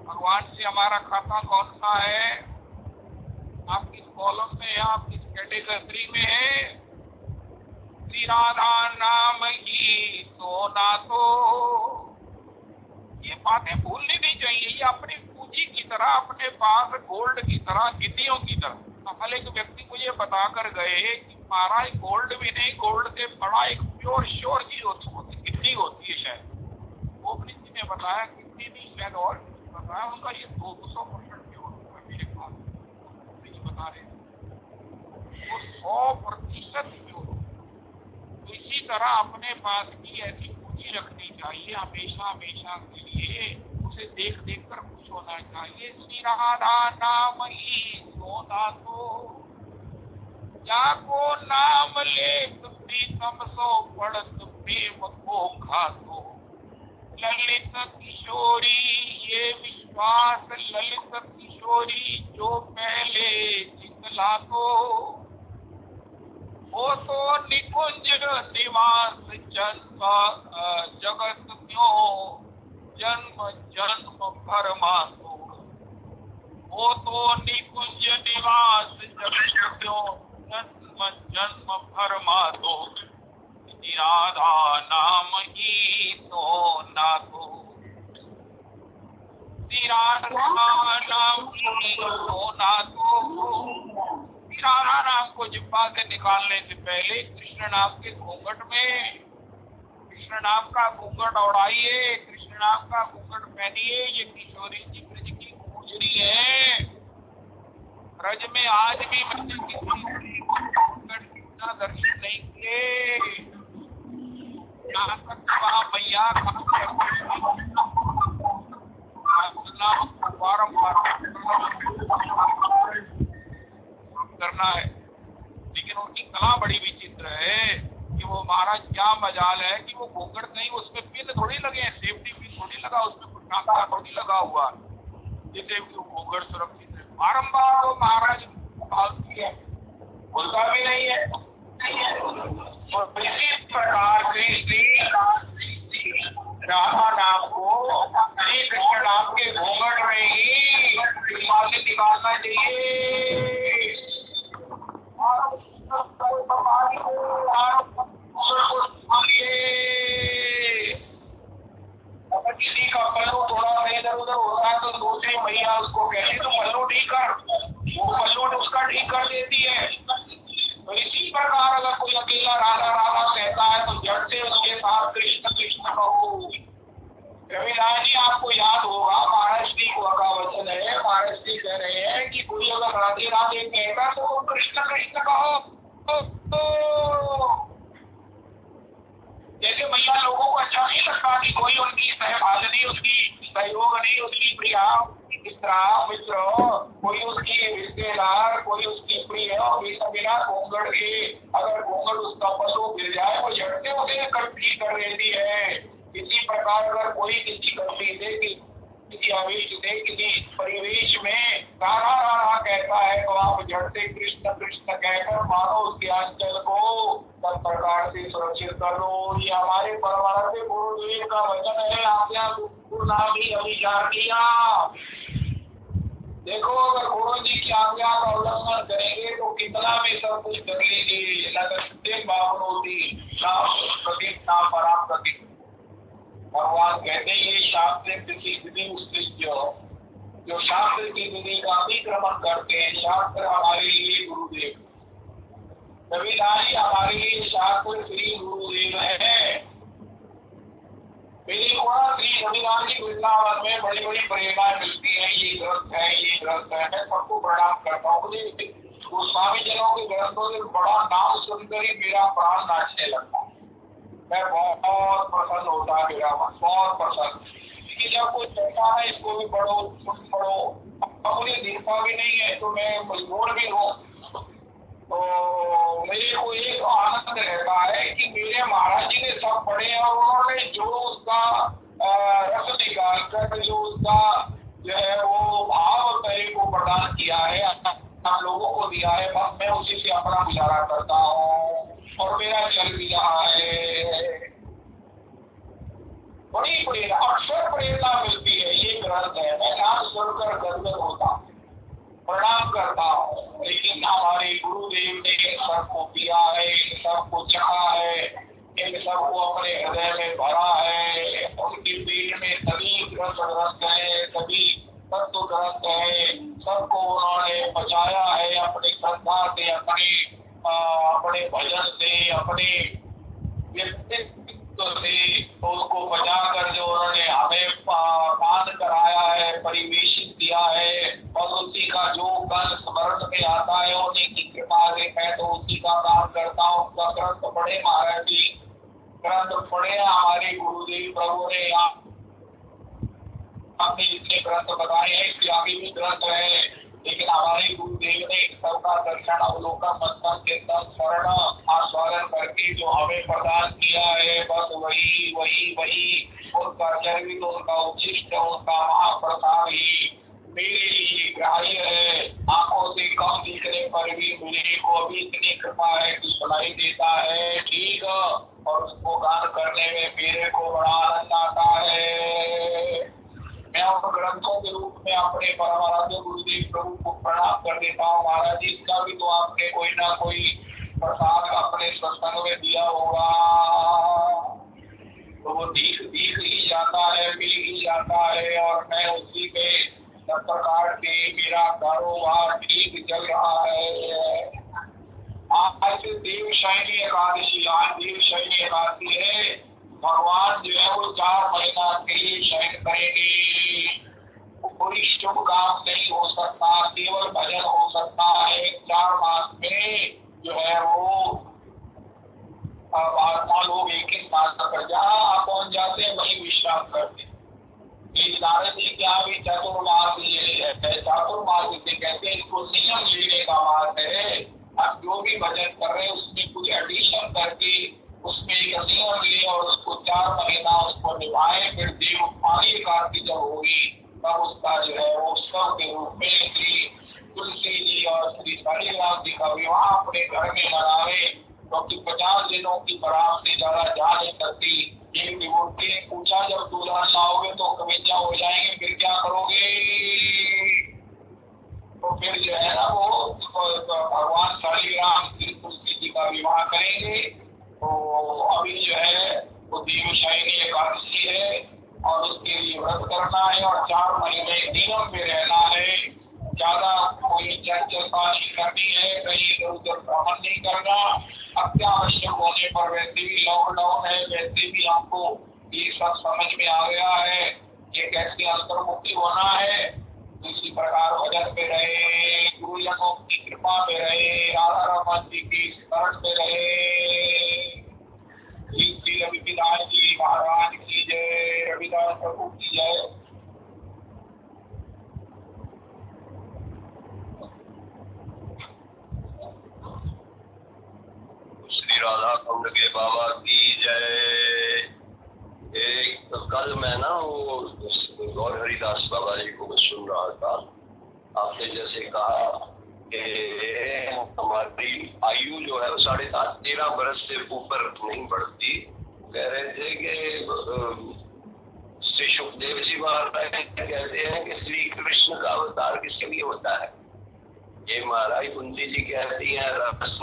भगवान से हमारा खाता कौन सा है, आप किस कॉलम में है, आप किस कैटेगरी में है। श्री राधा नाम ही तो ना तो, ये बातें भूलनी नहीं चाहिए। ये अपनी पूंजी की तरह, अपने पास गोल्ड की तरह, गिद्दियों की तरह। कल एक व्यक्ति मुझे बताकर गए कि महाराज गोल्ड भी नहीं, गोल्ड से बड़ा एक प्योर श्योर चीज होती, गिद्दी होती है शायद। वो अपनी जी ने बताया, गिद्दी नहीं शायद और बताया, उनका ये 200% प्योर होता है मेरे पास, नहीं बता रहे, वो 100% प्योर। तो इसी तरह अपने पास की ऐसी पूंजी रखनी चाहिए हमेशा हमेशा के लिए, उसे देख देख कर खुश होना चाहिए। श्री राधा नाम ही सोना तो, जाको नाम ले प्रीतम सो पड़त प्रेम को खातो। ललित किशोरी ये विश्वास, ललित किशोरी जो पहले जितला तो, वो तो निकुंज निवास जन्म जगत क्यों जन्म जन्म भर मातो। वो तो निकुंज निवास जगत क्यों जन्म जन्म भर मातो। राधा नाम ही तो ना तो, राधा नाम ही तो ना तो। राधा नाम को जिह्वा से निकालने से पहले कृष्ण नाम के घूंघट में, कृष्ण नाम का घूंघट उड़ाइए, कृष्ण नाम का घूंघट पहनिए। ये किशोरी जी ब्रज की गुजरी है। ब्रज में आज भी दर्शन नहीं किए, यहाँ तक वहाँ मैया बारम्बार करना है। लेकिन उनकी कला बड़ी विचित्र है कि वो महाराज क्या मजाल है कि वो घूंघट नहीं, उसमें पिन थोड़ी लगे हैं, सेफ्टी पिन थोड़ी लगा, उसमें कुछ टाका थोड़ी लगा हुआ, जैसे घूंघट सुरक्षित है। बारम्बार वो महाराज बोलता भी नहीं है। और इसी प्रकार से राधा नाम को श्री कृष्ण नाम के घूंघट में ही से निकालना चाहिए। अगर किसी का पल्लू थोड़ा इधर उधर होता है तो दूसरी मैया उसको कहती तो पल्लू ठीक कर, वो पल्लू उसका ठीक कर देती है। तो इसी प्रकार अगर कोई अकेला राधा राधा कहता है तो जड़ से उसके साथ कृष्ण कृष्ण कहो। रविराज जी आपको याद होगा महाराज जी का वचन है, महाराज जी कह रहे हैं कि कोई अगर राधे राधे कहेगा तो कृष्ण कृष्ण कहो। जैसे भैया लोगों को अच्छा नहीं लगता कि कोई उनकी सहभागिनी, उसकी सहयोगनी, उसकी प्रिया मित्र, कोई उसकी रिश्तेदार, कोई उसकी प्रिय बिना घूंघट के अगर घूंघट उसका पल्लू गिर जाए वो झट से उसे इकट्ठी कर देती है। इसी प्रकार अगर कोई किसी गलती से, किसी आवेश से, किसी परिवेश में राधा राधा कहता है तो आप झट से कृष्ण कृष्ण कहकर मानो उसके आंचल को सब प्रकार से सुरक्षित कर लो। ये हमारे परमानंद गुरुदेव का वचन है। आपने गुरु नाम ही अभिचार किया। देखो अगर गुरु जी की आज्ञा का उल्लंघन करेंगे तो कितना में सब कुछ कर लीजिए। भगवान कहते ये शास्त्र की विधि उत्कृष्ट जो शास्त्र की विधि का अतिक्रमण करते हैं, शास्त्र हमारे लिए गुरुदेव, रविदास हमारे लिए शास्त्र श्री गुरुदेव है। मेरी श्री रविदास जी वृंदावन में बड़ी बड़ी प्रेरणाएं मिलती हैं। ये ग्रंथ है, ये ग्रंथ है, मैं सबको प्रणाम करता हूँ। मुझे गोस्वामी जनों के ग्रंथों से बड़ा नाम सुनकर ही मेरा प्राण नाचने लगता है। मैं बहुत प्रसन्न होता है, मेरा मन बहुत प्रसन्न। कि जब कोई कहता है इसको भी पढ़ो, खुद पढ़ो, अब मुझे दिखता भी नहीं है तो मैं मजबूर भी हूँ। तो मेरे को एक आनंद रहता है कि मेरे महाराज जी ने सब पढ़े और उन्होंने जो उसका रस निकाल कर जो उसका जो है वो भाव मेरे को प्रदान किया है, हम लोगों को दिया है, बस मैं उसी से अपना गुजारा करता हूँ और मेरा चल भी रहा है। बड़ी प्रेरणा, अक्सर प्रेरणा मिलती है। ये ग्रंथ है, मैं नाम सुनकर गदगद होता हूँ, प्रणाम करता हूँ। लेकिन हमारे गुरुदेव ने सबको पिया है, सबको चखा है, इन सबको अपने हृदय में भरा है। उनके पेट में सभी ग्रंथ है, सभी तत्व ग्रंथ है, सबको उन्होंने बचाया है अपनी श्रद्धा से, अपने भजन से, अपने व्यक्तित्व से। उसको बचा कर जो उन्होंने हमें पान कराया है, परिवेशित किया है, और उसी का जो कल स्मरण में आता है उन्हीं की कृपा से मैं तो उसी का काम करता हूँ। उसका ग्रंथ पढ़े महाराज जी, ग्रंथ पढ़े हमारे गुरुदेव प्रभु ने। आपने जितने ग्रंथ बताए हैं इसके आगे भी ग्रंथ है, लेकिन हमारे गुरुदेव ने सबका दर्शन अवलोकन मंथन के साथ शरण आस्वादन करके जो हमें प्रदान किया है, बस वही वही वही उनका चरित, उनका उचिष्ट, उनका महाप्रसाद ही मेरे लिए ग्राह्य है। आंखों से कम दिखने पर भी मुझे को अभी इतनी कृपा है कि सुनाई देता है, ठीक, और उसको गान करने में मेरे को बड़ा आनंद आता है। मैं उन ग्रंथों के रूप में अपने परमाराध्य गुरुदेव प्रभु को प्रणाम कर देता हूँ। महाराज जी इसका भी तो आपने कोई ना कोई प्रसाद अपने सत्संग में दिया होगा, तो वो दिख ही जाता है, मिल ही जाता है, और मैं उसी में सब प्रकार से मेरा कारोबार ठीक चल रहा है। आज देवशयनी एकादशी, आज देवशयनी एकादशी है। भगवान जो है वो 4 महीना के लिए शयन करेंगे। कोई शुभ काम नहीं हो सकता, केवल भजन हो सकता है। 4 मास में जो है वो महात्मा लोग एक साथ कर जहाँ पहुंच जाते हैं वही विश्राम करते हैं। नारद जी क्या भी चातुर्मास, चातुर्मास जिसे कहते हैं, इसको नियम लेने का मार्ग है। अब जो भी भजन कर रहे हैं उसमें कुछ एडिशन करके उसमें एक नियम ले और उसको 4 महीना उसको निभाए। फिर देव पानी एकादशी जब होगी तब उसका जो है वो उत्सव के रूप में श्री तुलसी जी और श्री शालीग्राम जी का विवाह अपने घर में मनावे, क्योंकि 50 दिनों की बरात से ज्यादा जा नहीं सकती। एक डिवोटी ने पूछा जब व्रत करना है और 4 महीने नियम में रहना है। ज्यादा कोई चर्चा नहीं करनी है, कहीं इधर उधर भ्रमण नहीं करना। अत्यावश्यक होने पर वैसे भी लॉकडाउन है, वैसे भी हमको ये सब समझ में आ गया है कि कैसे अंतर्मुखी होना है। इसी प्रकार भजन पे रहे, गुरुजनों की कृपा में रहे, राधा रमन जी की स्मरण में रहे। श्री रविदास जी महाराज की जय, रविदास प्रभु की जय। श्री राधा कुंड के बाबा की जय। एक तो कल मैं ना वो गौर हरिदास बाबा जी को सुन रहा था। आपने जैसे कहा कि हमारी आयु जो है वो 13.5 बरस से ऊपर नहीं बढ़ती। कह रहे थे कि श्री सुखदेव जी महाराज कहते हैं कि श्री कृष्ण का अवतार किसके लिए होता है। ये महाराज कुंती जी कहती हैं रस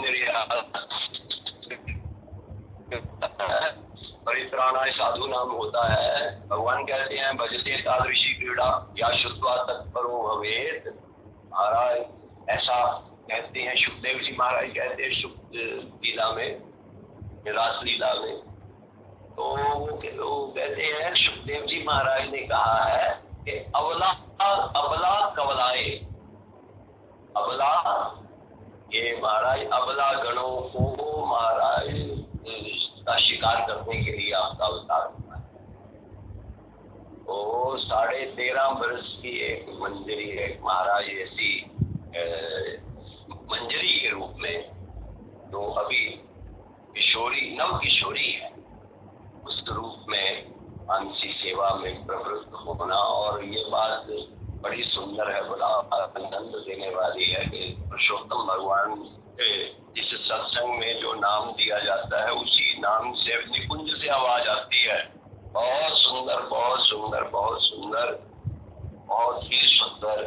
परित्राणाय साधु नाम होता है। भगवान कहते हैं भजते तादृशी क्रीड़ा या शुद्धा तत्परो भवेत। महाराज ऐसा कहते हैं, सुखदेव जी महाराज कहते हैं शुद्ध लीला में, रास लीला में। तो वो कहते हैं सुखदेव जी महाराज ने कहा है कि अबला कबलाए। अबला, ये महाराज अबला गणों को महाराज का शिकार करने के लिए आपका अवतार हुआ है। तो 13.5 बरस की एक मंजरी है महाराज, ऐसी मंजरी के रूप में जो अभी किशोरी नव किशोरी है, उस रूप में अंशी सेवा में प्रवृत्त होना। और ये बात बड़ी सुंदर है, बड़ा आनंद देने वाली है कि पुरुषोत्तम भगवान इस सत्संग में जो नाम दिया जाता है उसी नाम से निकुंज से आवाज आती है। बहुत सुंदर, बहुत सुंदर, बहुत सुंदर, बहुत ही सुंदर।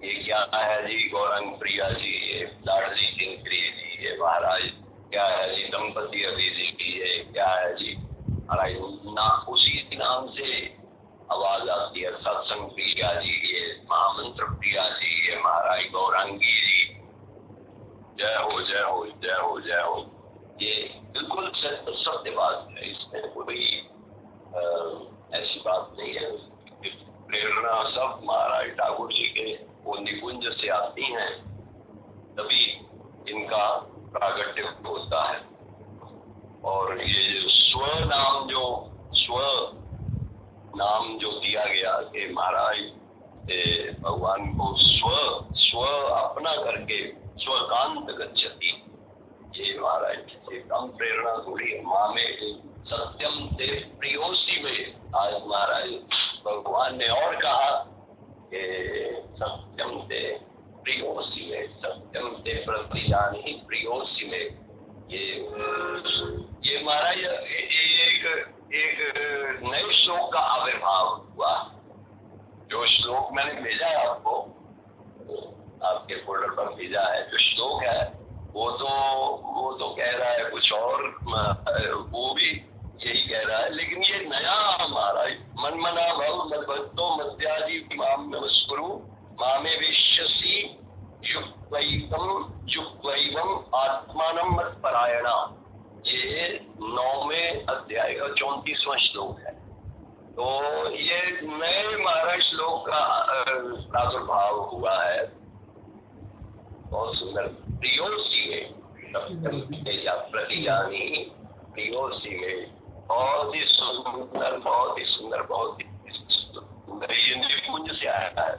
ये क्या है जी, गौरंग प्रिया जी, ये लाडली किंकरी जी, ये महाराज क्या है जी, दंपति अभिजी की, ये क्या है जी महाराज ना, उसी नाम से आवाज आती है। सत्संग प्रिया जी, ये महामंत्र प्रिया जी, ये महाराज गौरांगी जी, जय हो जय हो जय हो जय हो। ये बिल्कुल सत्य बात है, इसमें कोई ऐसी बात नहीं है। प्रेरणा सब महाराज ठाकुर जी के वो निकुंज से आती हैं, तभी इनका प्रागट्य होता है। और ये स्व नाम जो दिया गया कि महाराज भगवान को स्व अपना करके स्वकांत गच्छति, ये महाराज से कम प्रेरणा थोड़ी है। माँ में सत्यम ते प्रियोसी में आज महाराज भगवान ने और कहा कि सत्यम ते प्रियोसी में, सत्यम ते प्रतिजानी प्रियोसी में। ये महाराज एक नए श्लोक का आविर्भाव हुआ। जो श्लोक मैंने भेजा है आपको, आपके फोल्डर पर भेजा है, जो श्लोक है वो तो कह रहा है कुछ और, वो भी यही कह रहा है। लेकिन ये नया महाराज मनमना भव मद्भक्तो मध्यादि माम नमस्कुरु मामे विश्यसि युक्त्वैवं आत्मानं मत्परायणा, ये 9वें अध्याय का 34वां श्लोक है। तो ये नए महाराज श्लोक का प्रादुर्भाव हुआ है। बहुत सुंदर। प्रियोसी में या प्रतिजानी प्रियोसी में, बहुत ही सुंदर, बहुत ही सुंदर, बहुत ही सुंदर। ये निकुंज से आया है।